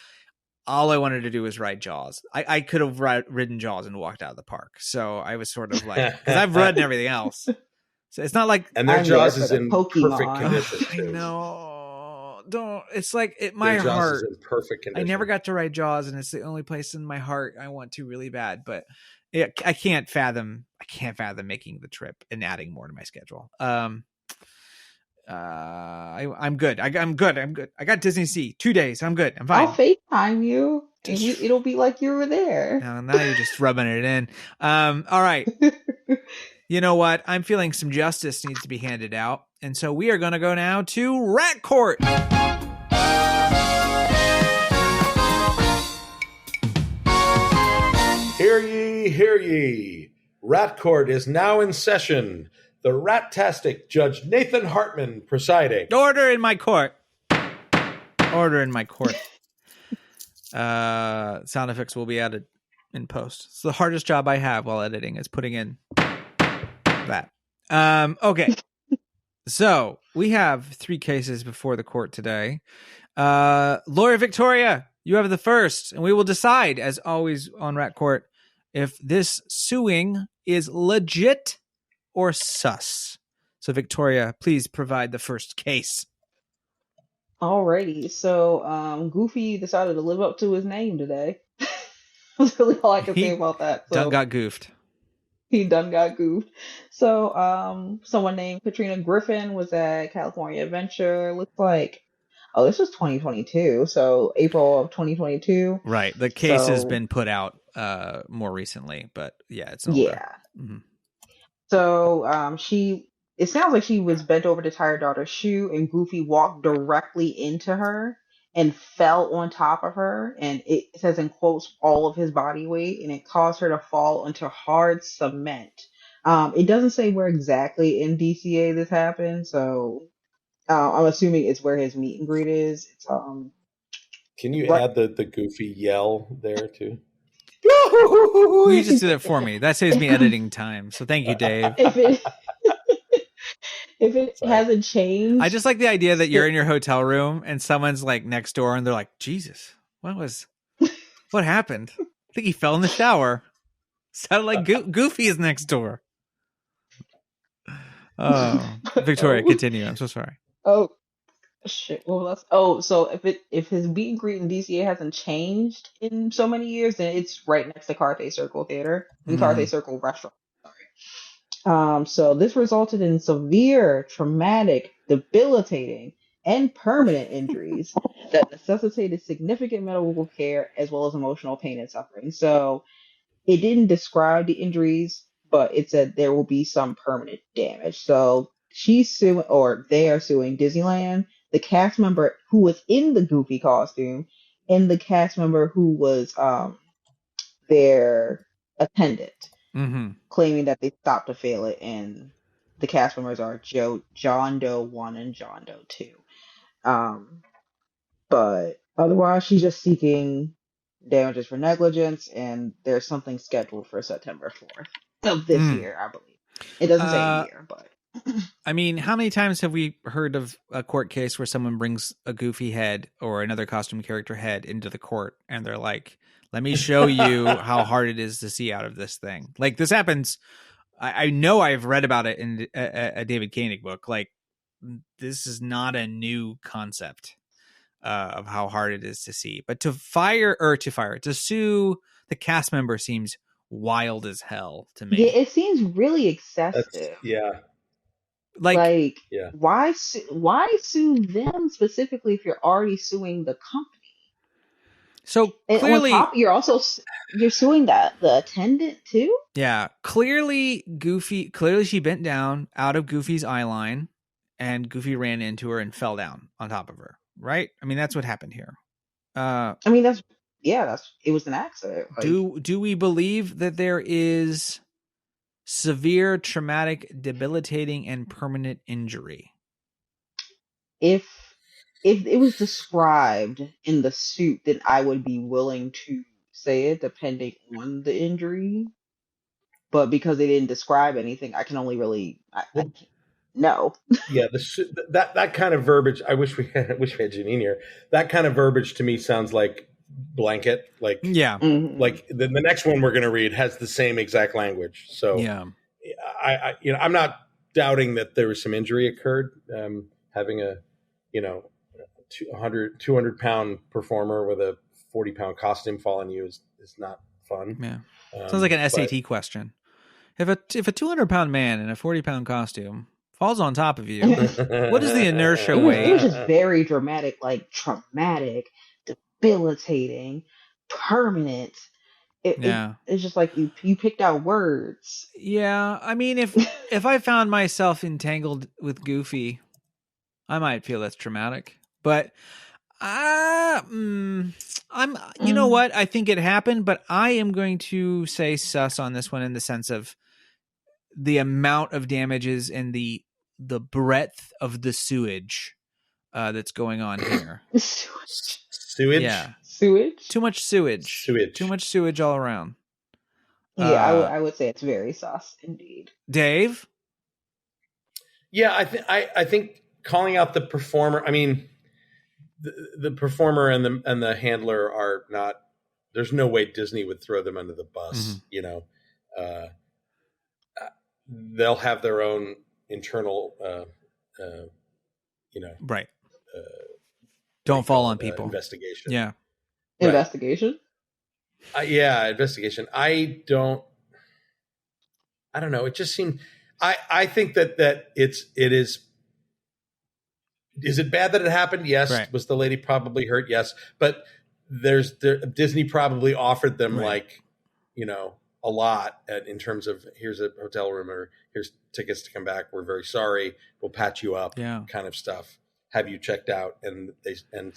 all I wanted to do was ride Jaws. I could have ridden Jaws and walked out of the park. So I was sort of like, because I've ridden everything else. So it's not like, and their Jaws is in Pokemon. perfect condition. I know. Don't. It's like my Jaws heart. Is in perfect condition. I never got to ride Jaws, and it's the only place in my heart I want to really bad. But I can't fathom making the trip and adding more to my schedule. I'm good. I'm good. I got Disney Sea 2 days. I'm good. I'm fine. I'll FaceTime you, and it'll be like you were there. Now you're just rubbing it in. All right. You know what? I'm feeling some justice needs to be handed out. And so we are going to go now to Rat Court. Hear ye, hear ye. Rat Court is now in session. The Rat-tastic Judge Nathan Hartman presiding. Order in my court. Order in my court. Sound effects will be added in post. It's the hardest job I have while editing is putting in that. Okay. So we have 3 cases before the court today. Lawyer Victoria, you have the first, and we will decide, as always on Rat Court, if this suing is legit or sus. So Victoria, please provide the first case. Alrighty, so Goofy decided to live up to his name today. That's really all I can say about that. So. Done got goofed. He done got goofed. So, someone named Katrina Griffin was at California Adventure. Looks like, this was 2022. So April of 2022. Right. The case has been put out more recently, but yeah, it's older. Yeah. Mm-hmm. So, it sounds like she was bent over to tie her daughter's shoe, and Goofy walked directly into her and fell on top of her, and it says in quotes all of his body weight, and it caused her to fall into hard cement. It doesn't say where exactly in DCA this happened, so I'm assuming it's where his meet and greet is. It's, can you add the Goofy yell there too? You just did it for me. That saves me editing time. So thank you, Dave. If it hasn't changed, I just like the idea that you're in your hotel room and someone's like next door and they're like, Jesus, what happened? I think he fell in the shower. Sounded like Goofy is next door. Oh, Victoria, continue. I'm so sorry. Oh, shit. Well, so if his meet and greet in DCA hasn't changed in so many years, then it's right next to Carthay Circle Theater and Carthay Circle Restaurant. So this resulted in severe, traumatic, debilitating, and permanent injuries that necessitated significant medical care as well as emotional pain and suffering. So it didn't describe the injuries, but it said there will be some permanent damage. So she's suing, or they are suing Disneyland, the cast member who was in the Goofy costume, and the cast member who was their attendant. Mm-hmm. Claiming that they stopped to fail it, and the cast members are John Doe 1 and John Doe 2. But otherwise, she's just seeking damages for negligence, and there's something scheduled for September 4th of this year, I believe. It doesn't say a year, but... I mean, how many times have we heard of a court case where someone brings a Goofy head or another costume character head into the court, and they're like, let me show you how hard it is to see out of this thing. Like, this happens. I know I've read about it in a David Koenig book. Like, this is not a new concept of how hard it is to see. But to sue the cast member seems wild as hell to Yeah, me. it seems really That's excessive. yeah, Like, yeah. Why sue them specifically if you're already suing the company? so And on clearly, top, you're also you're suing the attendant too. yeah, clearly she bent down out of Goofy's eye line, and Goofy ran into her and fell down on top of her. Right? I mean, that's what happened here. I mean, that's it was an accident. Like, Do we believe that there is severe, traumatic, debilitating, and permanent injury? if it was described in the suit, then I would be willing to say it, depending on the injury. But because they didn't describe anything, I can only really I Well, can't, no. yeah. That kind of verbiage. I wish we had Janine here. That kind of verbiage to me sounds like blanket. Like Yeah. Mhm. like the next one we're going to read has the same exact language. So Yeah. I'm not doubting that there was some injury occurred. Having a 200-pound performer with a 40-pound costume fall on you is not fun. Yeah. Sounds like an SAT question. If a 200-pound man in a 40-pound costume falls on top of you, what is the inertia It was weight? just very dramatic, like traumatic, debilitating, permanent. It's just like you picked out words. Yeah, I mean, if I found myself entangled with Goofy, I might feel that's traumatic. But you know what? I think it happened, but I am going to say sus on this one in the sense of the amount of damages and the breadth of the sewage that's going on here. Sewage. Yeah, Sewage. too much sewage. Too much sewage all around. Yeah, I would say it's very sus indeed. Dave. Yeah, I think calling out the performer. I mean, the performer and the handler are not. There's no way Disney would throw them under the bus. Mm-hmm. They'll have their own internal, Right. Don't fall on people. Investigation. Yeah. Right. Investigation. Investigation. I don't know. It just seemed. I think that it is. Is it bad that it happened? Yes. Right. Was the lady probably hurt? Yes. But Disney probably offered them a lot in terms of here's a hotel room or here's tickets to come back. We're very sorry. We'll patch you up. Yeah. Kind of stuff. Have you checked out? And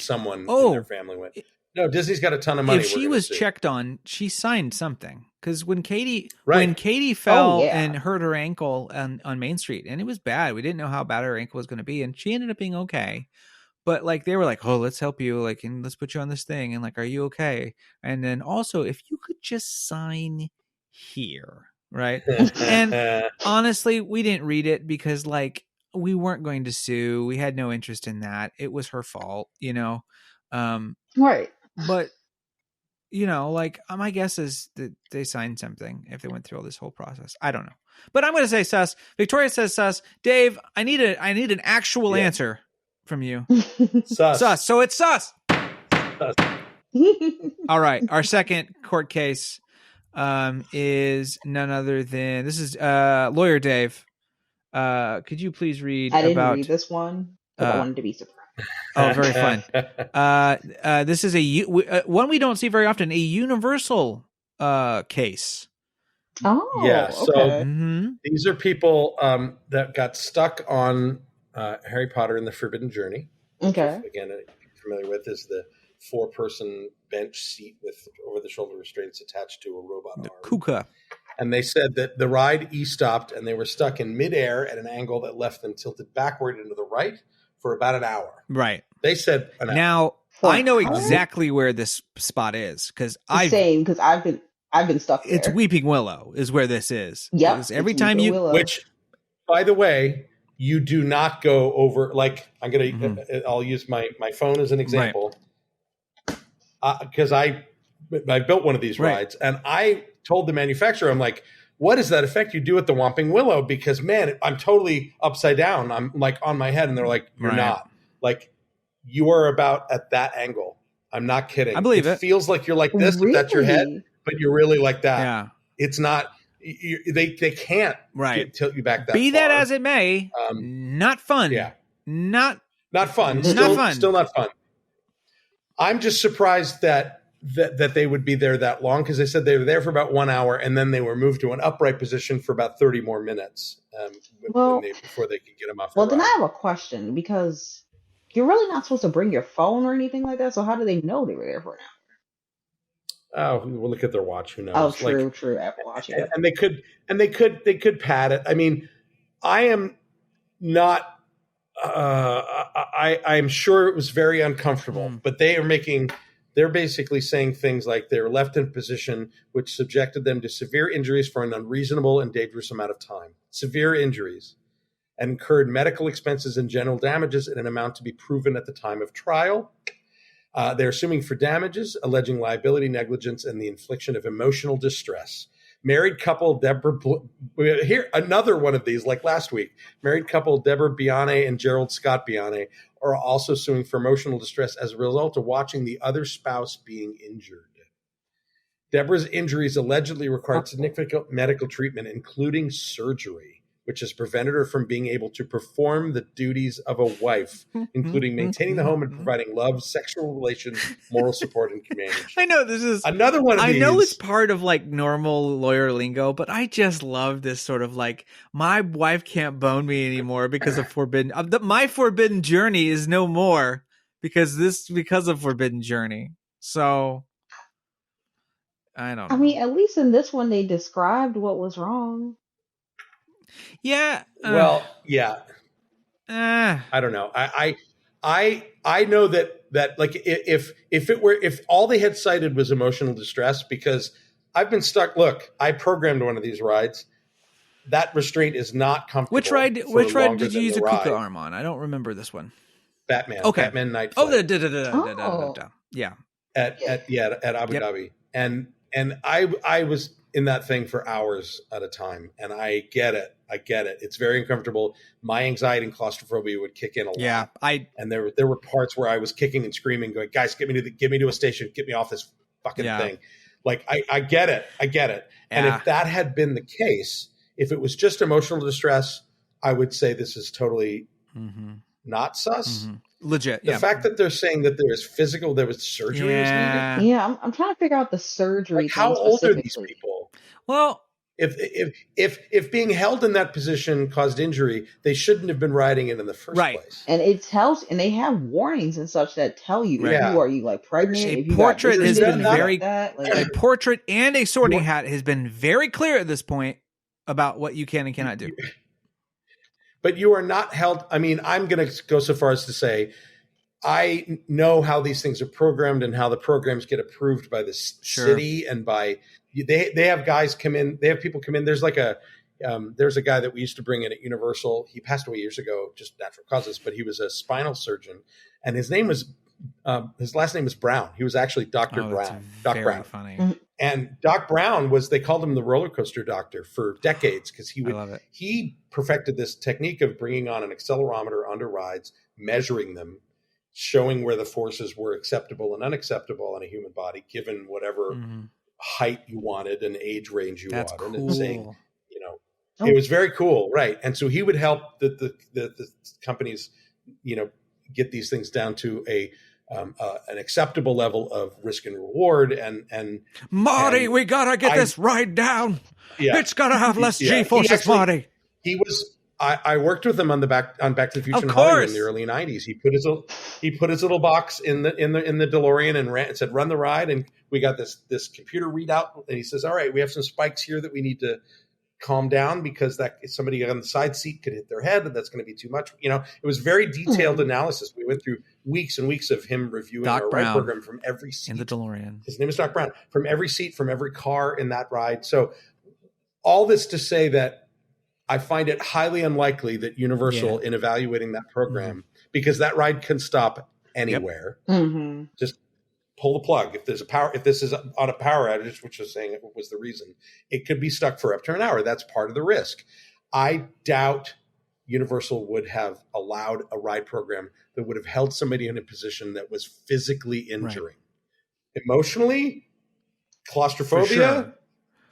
someone in their family went. No, Disney's got a ton of money. If she was checked on, she signed something. Because when Katie Oh, fell yeah. and hurt her ankle on Main Street, and it was bad. We didn't know how bad her ankle was going to be, and she ended up being okay. But they were like, "Oh, let's help you. And let's put you on this thing. And are you okay?" And then also, if you could just sign here, right? And honestly, we didn't read it because we weren't going to sue. We had no interest in that. It was her fault, Right. But my guess is that they signed something if they went through all this whole process. I don't know, but I'm going to say sus. Victoria says sus. Dave, I need an actual answer from you. Sus. So it's sus. Sus. All right. Our second court case is none other than this is lawyer Dave. Could you please read? I didn't read this one because I wanted to be surprised. Oh, very fun. This is one we don't see very often, a universal case. Oh, yeah. So Mm-hmm. these are people that got stuck on Harry Potter and the Forbidden Journey. Okay. Which, again, if you're familiar with, is the 4-person bench seat with over-the-shoulder restraints attached to a robot arm. Kuka. And they said that the ride stopped and they were stuck in midair at an angle that left them tilted backward into the right for about an hour. Right. They said an hour. Now, For I know an hour? exactly where this spot is because I've been stuck there. It's Weeping Willow is where this is. Yep. 'Cause every it's time Weeping you Willow. Which, by the way, you do not go over. I'm going to. I'll use my phone as an example. Because I built one of these rides, and I told the manufacturer, I'm like, "What is that effect you do at the Whomping Willow?" Because man, I'm totally upside down. I'm on my head, and they're like, "You're not. You are about at that angle." I'm not kidding. I believe it. Feels like you're like this if that's your head, Really? but you're really like that. Yeah. It's not. They can't tilt you back that Be far. that as it may, not fun. Yeah, not fun. Not fun. Still not fun. I'm just surprised that they would be there that long, because they said they were there for about 1 hour and then they were moved to an upright position for about 30 more minutes before they could get them off. Well, then I have a question, because you're really not supposed to bring your phone or anything like that. So how do they know they were there for an hour? Oh, we'll look at their watch. Who knows? Oh, true. Apple Watch. Yeah. And they could pad it. I mean, I am not. I'm sure it was very uncomfortable, but they're basically saying things like they were left in a position which subjected them to severe injuries for an unreasonable and dangerous amount of time. Severe injuries, and incurred medical expenses and general damages in an amount to be proven at the time of trial. They're assuming for damages, alleging liability, negligence, and the infliction of emotional distress. Married couple here another one of these, like last week. Married couple Deborah Biane and Gerald Scott Biane are also suing for emotional distress as a result of watching the other spouse being injured. Deborah's injuries allegedly required significant medical treatment, including surgery, which has prevented her from being able to perform the duties of a wife, including maintaining the home and providing love, sexual relations, moral support, and companionship. I know this is another one of these. I know it's part of like normal lawyer lingo, but I just love this sort of like, my wife can't bone me anymore because of forbidden. My forbidden journey is no more because of forbidden journey. So I don't know. I mean, at least in this one, they described what was wrong. Yeah. Well, yeah. I don't know. I know that like if all they had cited was emotional distress, because I've been stuck. Look, I programmed one of these rides. That restraint is not comfortable. Which ride did you use a Kuka arm on? I don't remember this one. Batman. Okay. Batman Night Flight. Yeah. At Abu Dhabi. And I was in that thing for hours at a time, and I get it. It's very uncomfortable. My anxiety and claustrophobia would kick in a lot. Yeah, and there were parts where I was kicking and screaming, going, "Guys, get me to a station. Get me off this fucking thing." Like I get it. Yeah. And if that had been the case, if it was just emotional distress, I would say this is totally not sus. Legit. The fact that they're saying that there was surgery is needed. Yeah, I'm trying to figure out the surgery. Like, how old are these people? Well, if being held in that position caused injury, they shouldn't have been riding it in the first place. And it tells, and they have warnings and such that tell you if you are like pregnant. A if you portrait got has been very a portrait and a sorting hat has been very clear at this point about what you can and cannot do. But you are not held. I mean, I'm going to go so far as to say, I know how these things are programmed and how the programs get approved by the city and by they have guys come in. They have people come in. There's like there's a guy that we used to bring in at Universal. He passed away years ago, just natural causes, but he was a spinal surgeon, and his last name was Brown. He was actually Dr. Brown. Doc Brown. Funny. And Doc Brown they called him the roller coaster doctor for decades, because he perfected this technique of bringing on an accelerometer onto rides, measuring them, showing where the forces were acceptable and unacceptable on a human body, given whatever height you wanted and age range you wanted. Cool. And saying, it was very cool. Right. And so he would help the companies, get these things down to an acceptable level of risk and reward. And Marty, we gotta get this ride down. Yeah. It's gotta have less G-forces, Marty. He was. I worked with him on Back to the Future in Hollywood in the early '90s. He put his little box in the DeLorean and said, "Run the ride." And we got this computer readout, and he says, "All right, we have some spikes here that we need to calm down, because that somebody on the side seat could hit their head, and that's going to be too much." It was very detailed analysis. We went through weeks and weeks of him reviewing our ride program from every seat in the DeLorean. His name is Doc Brown. From every seat, from every car in that ride. So all this to say that I find it highly unlikely that Universal, in evaluating that program, because that ride can stop anywhere, just pull the plug. If this is on a power outage, which is saying it was the reason, it could be stuck for up to an hour. That's part of the risk. I doubt Universal would have allowed a ride program that would have held somebody in a position that was physically injuring. Emotionally, claustrophobia,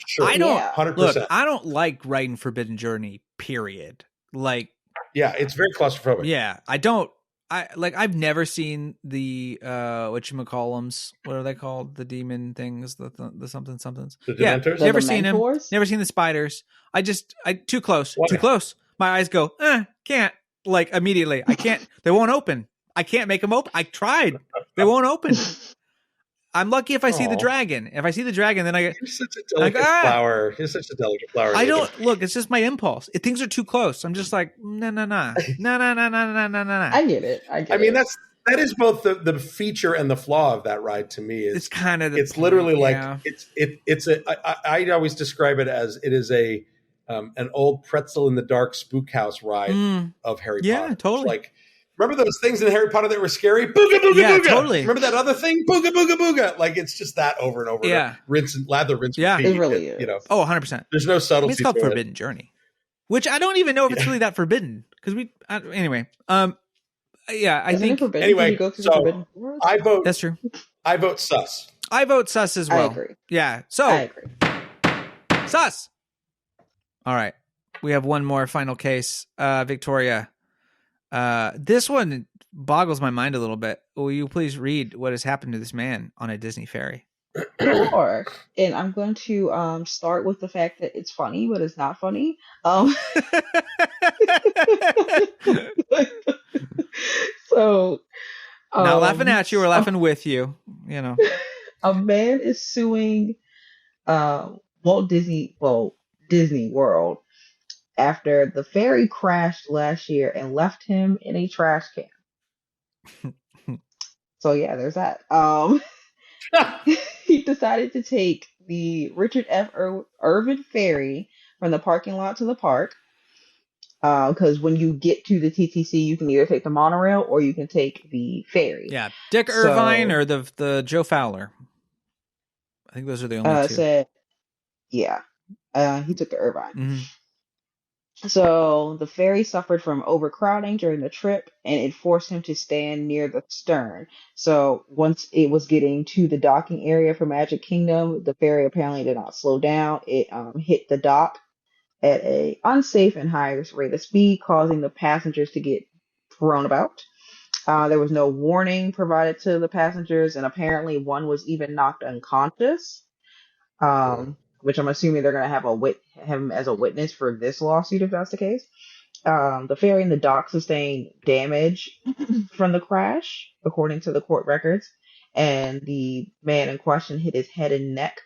Sure. I don't Yeah. 100%. look. I don't like riding Forbidden Journey. Period. Like, Yeah, it's very claustrophobic. yeah, I don't. I've never seen the whatchamacallums. What are they called? The demon things, the somethings. The Yeah, Dementors? never The seen them. Dementors? Never seen the spiders. I too close. Why? Too close. My eyes go, can't. Like immediately. I can't. They won't open. I can't make them open. I tried. They won't open. I'm lucky if I see the Aw. dragon. If I see the dragon, then I get. You're such a delicate flower. You're such a delicate flower. I don't look. It's just my impulse. Things are too close. I'm just like no. I get it. I mean, that is both the feature and the flaw of that ride to me. It's kind of. It's literally like yeah. I always describe it as it is an old pretzel in the dark spook house ride of Harry Potter. Yeah, totally. It's like, remember those things in Harry Potter that were scary? Booga booga Yeah, booga. totally. Remember that other thing? Booga booga booga. Like it's just that over and over. Yeah. Rinse and lather, rinse. Yeah. repeat. It really is. You know, Oh, 100%. there's no subtlety. It's called to it. Forbidden Journey, which I don't even know if it's really that forbidden because anyway. Yeah, I Isn't it think forbidden Anyway, when you go to the so Forbidden Forest? I vote. that's true. I vote sus. I vote sus as I well. agree. Yeah. I So agree. sus. All right. We have one more final case. Victoria. This one boggles my mind a little bit. Will you please read what has happened to this man on a Disney ferry? Sure. And I'm going to start with the fact that it's funny, but it's not funny. So Not laughing at you, we're laughing with you. You know. a man is suing Disney World after the ferry crashed last year and left him in a trash can. So yeah, there's that. He decided to take the Richard F. Irvin ferry from the parking lot to the park. Because when you get to the TTC, you can either take the monorail or you can take the ferry. Yeah. Dick Irvine or the Joe Fowler. I think those are the only two. He took the Irvine. Mhm. So the ferry suffered from overcrowding during the trip, and it forced him to stand near the stern. So once it was getting to the docking area for Magic Kingdom, the ferry apparently did not slow down. It hit the dock at a unsafe and high rate of speed, causing the passengers to get thrown about. There was no warning provided to the passengers, and apparently one was even knocked unconscious. Which I'm assuming they're going to have him as a witness for this lawsuit if that's the case. The ferry and the dock sustained damage from the crash, according to the court records, and the man in question hit his head and neck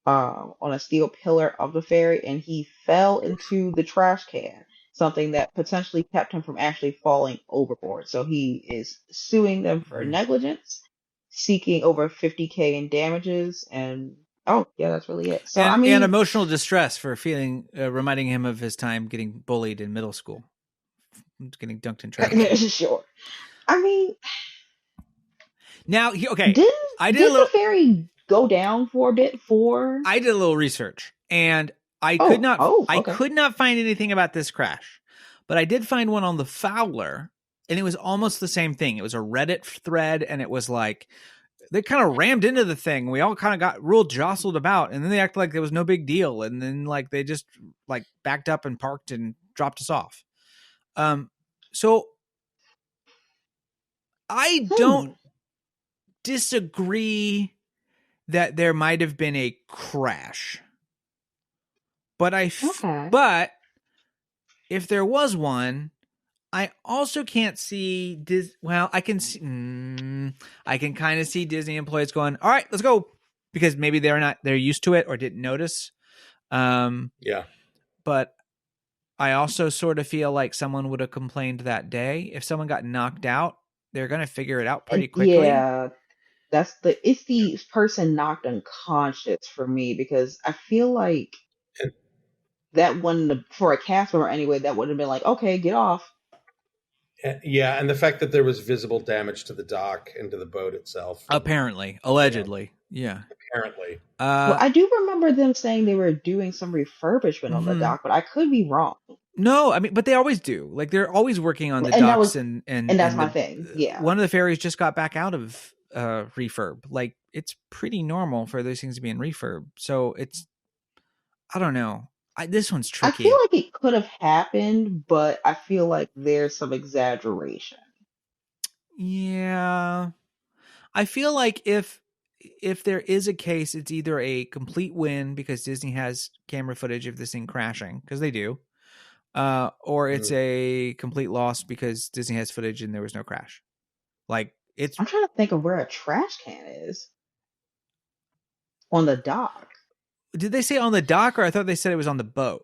on a steel pillar of the ferry, and he fell into the trash can, something that potentially kept him from actually falling overboard. So he is suing them for negligence, seeking over $50,000 in damages, and oh yeah, that's really it. So and emotional distress for feeling, reminding him of his time getting bullied in middle school, getting dunked in trash. Sure. I mean, Now, okay, did the ferry go down for a bit? I did a little research, and I could not find anything about this crash, but I did find one on the Fowler, and it was almost the same thing. It was a Reddit thread, and it was like they kind of rammed into the thing. We all kind of got real jostled about, and then they acted like there was no big deal, and then like they just like backed up and parked and dropped us off. So I don't disagree that there might have been a crash, but but if there was one, I also can't see I can see. I can kind of see Disney employees going, "All right, let's go," because maybe they're used to it or didn't notice. Yeah. But I also sort of feel like someone would have complained that day. If someone got knocked out, they're going to figure it out pretty quickly. Yeah, it's the person knocked unconscious for me, because I feel like that one, for a cast member anyway, that would have been like, okay, get off. Yeah, and the fact that there was visible damage to the dock and to the boat itself. Apparently, allegedly, yeah. Apparently. Well, I do remember them saying they were doing some refurbishment on the dock, but I could be wrong. No, I mean, but they always do. Like they're always working on the And docks, and that's my thing. Yeah, one of the ferries just got back out of refurb. Like it's pretty normal for those things to be in refurb. So it's I don't know. This one's I feel tricky. like it could have happened, but I feel like there's some exaggeration. Yeah. I feel like if there is a case, it's either a complete win because Disney has camera footage of this thing crashing, because they do, or it's a complete loss because Disney has footage and there was no crash. Like, it's I'm trying to think of where a trash can is on the dock. Did they say on the dock, or I thought they said it was on the boat?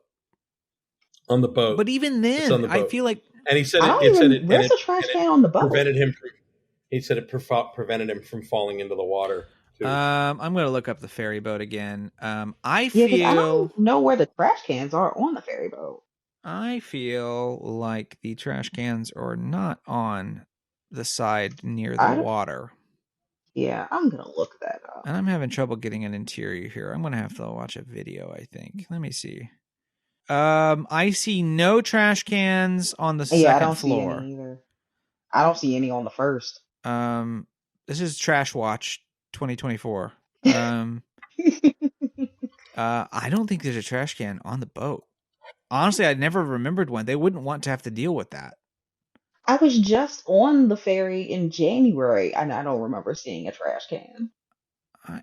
On the boat. But even It's on then, the I boat. feel like And he said I it. don't It said even. it. Where's the trash can on the boat? Prevented him. He said it prevented him from falling into the water. Too. I'm going to look up the ferry boat again. I Yeah, because I feel don't know where the trash cans are on the ferry boat. like the trash cans are not on the side near I the don't- water. Yeah, I'm gonna look that up. And I'm having trouble getting an interior here. I'm going to have to watch a video, I think. Let me see. I see no trash cans on the Yeah, I second don't floor. see any either. I don't see any on the first. This is Trash Watch 2024. I don't think there's a trash can on the boat. Honestly, I never remembered one. They wouldn't want to have to deal with that. I was just on the ferry in January, and I don't remember seeing a trash can.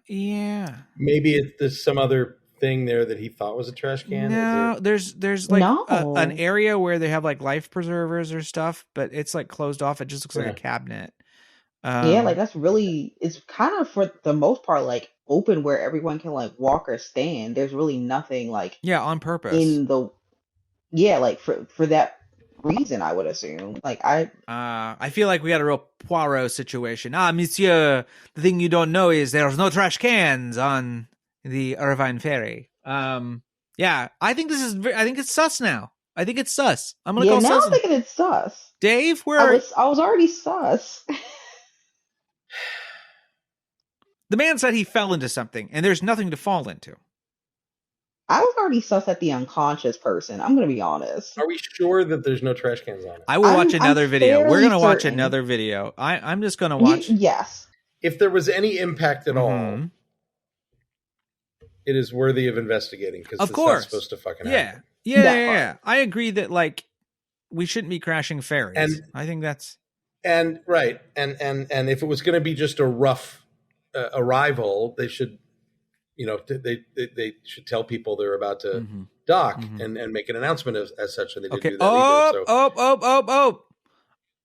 Yeah. Maybe there's some other thing there that he thought was a trash can. No, there's like No. an area where they have like life preservers or stuff, but it's like closed off. It just looks like a cabinet. Yeah, like that's really, it's kind of for the most part like open where everyone can like walk or stand. There's really nothing like on purpose. in the, yeah, like for that reason, I would assume. Like I feel like we got a real Poirot situation. Monsieur, the thing you don't know is there's no trash cans on the Irvine ferry. Yeah, I think I think it's sus now. I think it's sus. I'm gonna yeah, call now sus. I'm thinking it's sus. Dave, I was already sus. The man said he fell into something, and there's nothing to fall into. I was already sus at the unconscious person. I'm gonna be honest. Are we sure that there's no trash cans on it? I will watch another video. We're fairly gonna watch certain. another video. I'm just gonna watch. Yes. If there was any impact at all, Mhm. it is worthy of investigating because Of it's course. not supposed to fucking Yeah. happen. Yeah. I agree that like we shouldn't be crashing ferries. And- I think that's And right, and if it was going to be just a rough arrival, they should, they should tell people they're about to dock and make an announcement as such. And they didn't okay. do that either. So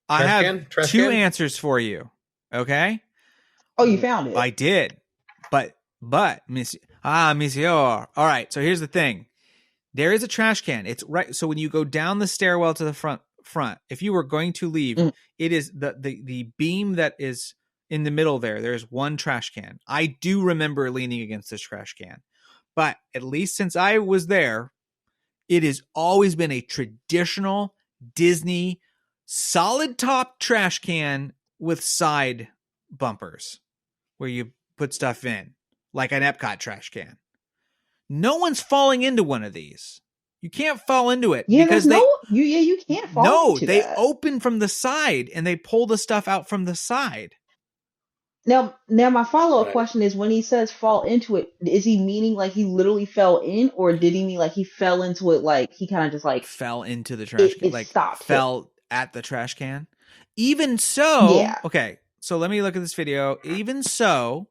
I Trash have can? Trash two can? answers for you. Okay. Oh, you found it. I did, but monsieur. All right. So here's the thing: there is a trash can. It's right. So when you go down the stairwell to the front, if you were going to leave, it is the beam that is in the middle there. There's one trash can. I do remember leaning against this trash can, but at least since I was there, it has always been a traditional Disney solid top trash can with side bumpers where you put stuff in, like an Epcot trash can. No one's falling into one of these. You can't fall into it because you can't fall into they that. open from the side and they pull the stuff out from the side. Now my follow-up Right. question is, when he says fall into it, is he meaning like he literally fell in, or did he mean like he fell into it, like he kind of just like Fell into the trash can, it like stopped fell at the trash can. Even so, Yeah. okay, so let me look at this video. Even so,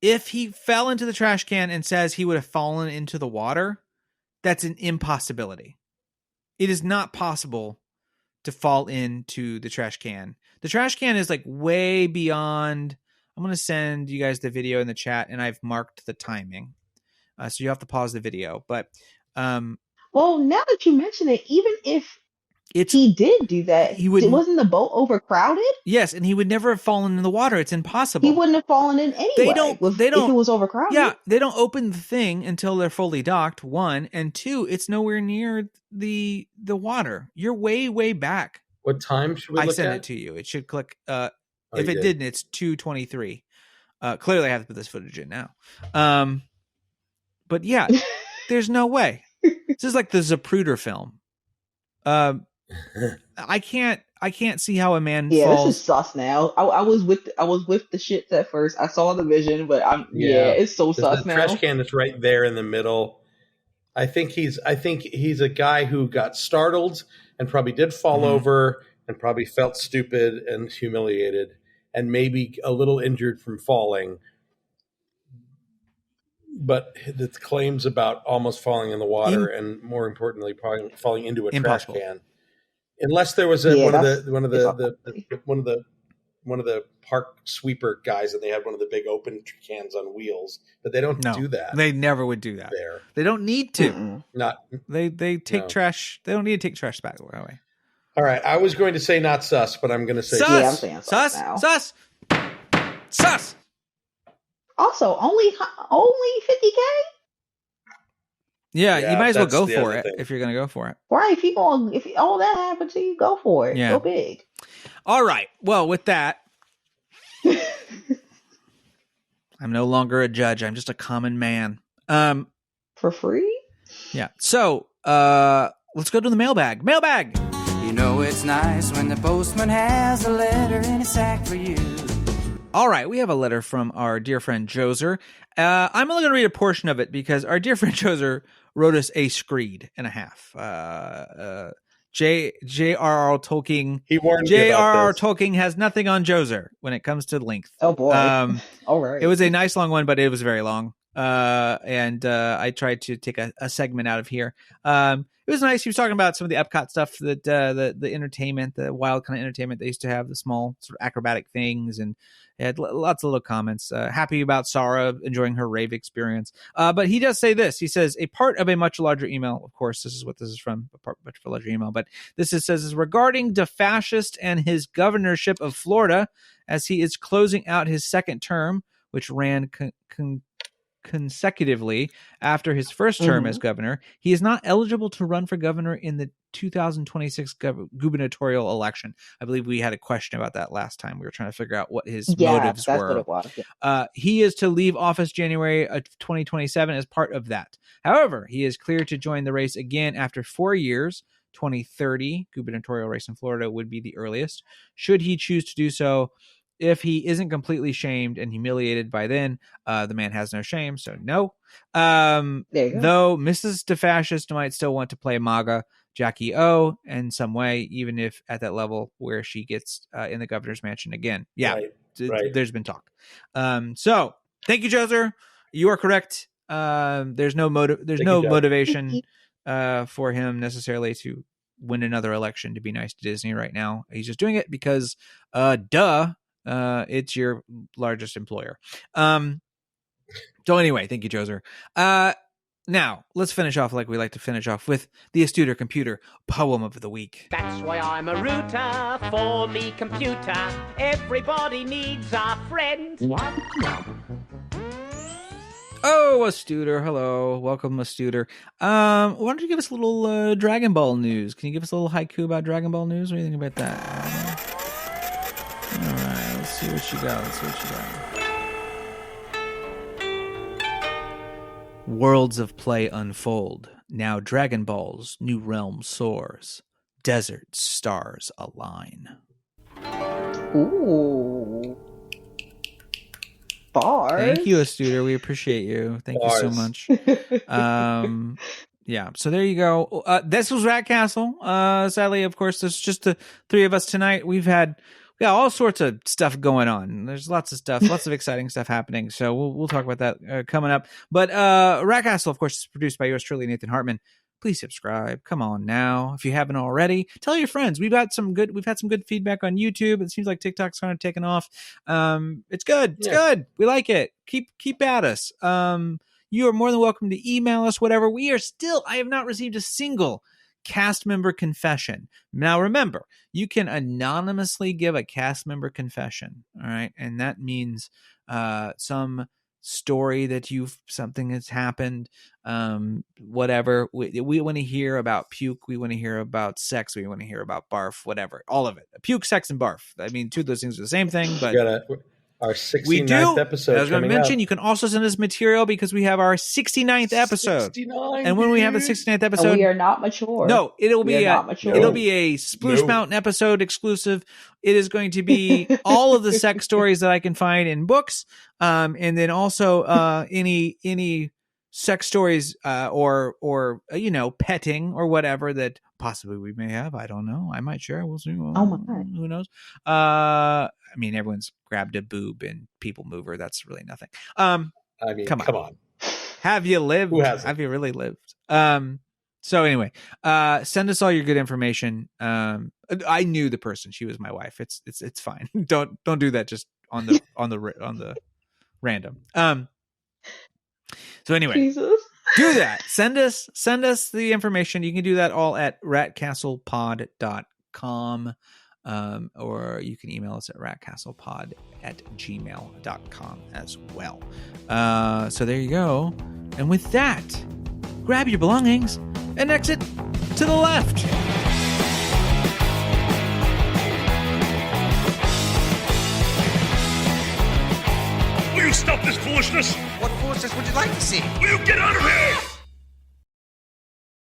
if he fell into the trash can and says he would have fallen into the water, that's an impossibility. It is not possible to fall into the trash can. The trash can is like way beyond. I'm going to send you guys the video in the chat, and I've marked the timing. So you have to pause the video. But Well, now that you mention it, even if it's he did do that, He wouldn't- wasn't the boat overcrowded? yes, and he would never have fallen in the water. It's impossible. He wouldn't have fallen in anyway. They don't- if it was overcrowded. Yeah, they don't open the thing until they're fully docked, one. And two, it's nowhere near the water. You're way, way back. what time should we I look sent at? it to you. It should click. If you it did. didn't, it's 2:23. Clearly, I have to put this footage in now. But yeah, there's no way. This is like the Zapruder film. I can't I can't see how a man Yeah, this is falls. sus now. I was with the shits at first. I saw the vision, but Yeah, it's so the sus trash now. can is right there in the middle. I think he's a guy who got startled and probably did fall over and probably felt stupid and humiliated and maybe a little injured from falling. But the claims about almost falling in the water and more importantly, probably falling into a Impossible. trash can, unless there was Yeah, one of the park sweeper guys and they had one of the big open cans on wheels, but they don't do that. They never would do that. There, they don't need to. Mm-mm. They take trash. They don't need to take trash back away. All right, I was going to say not sus, but I'm going to say sus. Yeah, I'm saying sus now. Sus. Also, only 50K. Yeah, you might as well that's go the for other it thing. if you're going to go for it. Right? If all that happened to you, go for it. Yeah. Go big. All right. Well, with that, I'm no longer a judge. I'm just a common man. For free? Yeah. So, let's go to the mailbag. Mailbag. You know it's nice when the postman has a letter in a sack for you. All right, we have a letter from our dear friend Joser. I'm only going to read a portion of it because our dear friend Joser wrote us a screed and a half. J.R.R. Tolkien. He warned you J.R.R. about this. Tolkien has nothing on Joser when it comes to length. Oh boy. All right. It was a nice long one, but it was very long. And I tried to take a segment out of here. It was nice. He was talking about some of the Epcot stuff, that the entertainment, the wild kind of entertainment they used to have, the small sort of acrobatic things, and it had lots of little comments. Happy about Sarah enjoying her rave experience. But he does say this. He says, a part of a much larger email, of course, this is what this is from, a part much larger email, but this is regarding DeFascist and his governorship of Florida as he is closing out his second term, which ran consecutively after his first term as governor. He is not eligible to run for governor in the 2026 gubernatorial election. I believe we had a question about that last time. We were trying to figure out what his motives that's were. what it was. Yeah. He is to leave office January of 2027 as part of that. However, he is clear to join the race again after 4 years. 2030 gubernatorial race in Florida would be the earliest, should he choose to do so. If he isn't completely shamed and humiliated by then, the man has no shame, so no. There you go. Though Mrs. DeFascist might still want to play MAGA Jackie O in some way, even if at that level where she gets in the governor's mansion again. Yeah, Right. There's been talk. So thank you, Joser. You are correct. There's no motivation for him necessarily to win another election to be nice to Disney right now. He's just doing it because, it's your largest employer. So anyway, thank you, Joser. Now let's finish off like we like to finish off with the Astuter Computer Poem of the Week. That's why I'm a router for me computer. Everybody needs a friend. Oh, Astuter, hello, welcome, Astuter. Why don't you give us a little Dragon Ball news? Can you give us a little haiku about Dragon Ball news? What do you think about that? All right, let's see what you got. Worlds of play unfold. Now Dragon Ball's new realm soars. Deserts, stars align. Ooh. Bars. Thank you, Astuter. We appreciate you. Thank you so much. Yeah, so there you go. This was Rat Castle. Sadly, of course, there's just the three of us tonight. We got all sorts of stuff going on. There's lots of stuff, lots of exciting stuff happening. So we'll talk about that coming up. But Rat Castle, of course, is produced by yours truly, Nathan Hartman. Please subscribe. Come on now, if you haven't already. Tell your friends. We've had some good feedback on YouTube. It seems like TikTok's kind of taken off. It's good. It's good. We like it. Keep at us. You are more than welcome to email us, whatever. I have not received a single cast member confession. Now, remember, you can anonymously give a cast member confession. All right. And that means some story that something has happened, whatever. We want to hear about puke. We want to hear about sex. We want to hear about barf, whatever. All of it. Puke, sex, and barf. I mean, two of those things are the same thing, but Our 69th We do. episode. I was going to coming mention, up. you can also send us material because we have our 69th episode. 69, And when we have the dude. 69th And episode, we are not mature. no, it'll We are be not mature. it'll be a Sploosh No. Mountain episode exclusive. It is going to be all of the sex stories that I can find in books, and then also any sex stories or petting or whatever that possibly we may have. I don't know. I might share. We'll see. Oh my God. Who knows? I mean, everyone's grabbed a boob in People Mover. That's really nothing. I mean, come on. Have you lived? Who hasn't? Have you really lived? So anyway, send us all your good information. I knew the person; she was my wife. It's fine. Don't do that just on the random. So anyway, Jesus. do that. Send us the information. You can do that all at ratcastlepod.com. Or you can email us at ratcastlepod@gmail.com as well. So there you go. And with that, grab your belongings and exit to the left. Will you stop this foolishness? What foolishness would you like to see? Will you get out of here?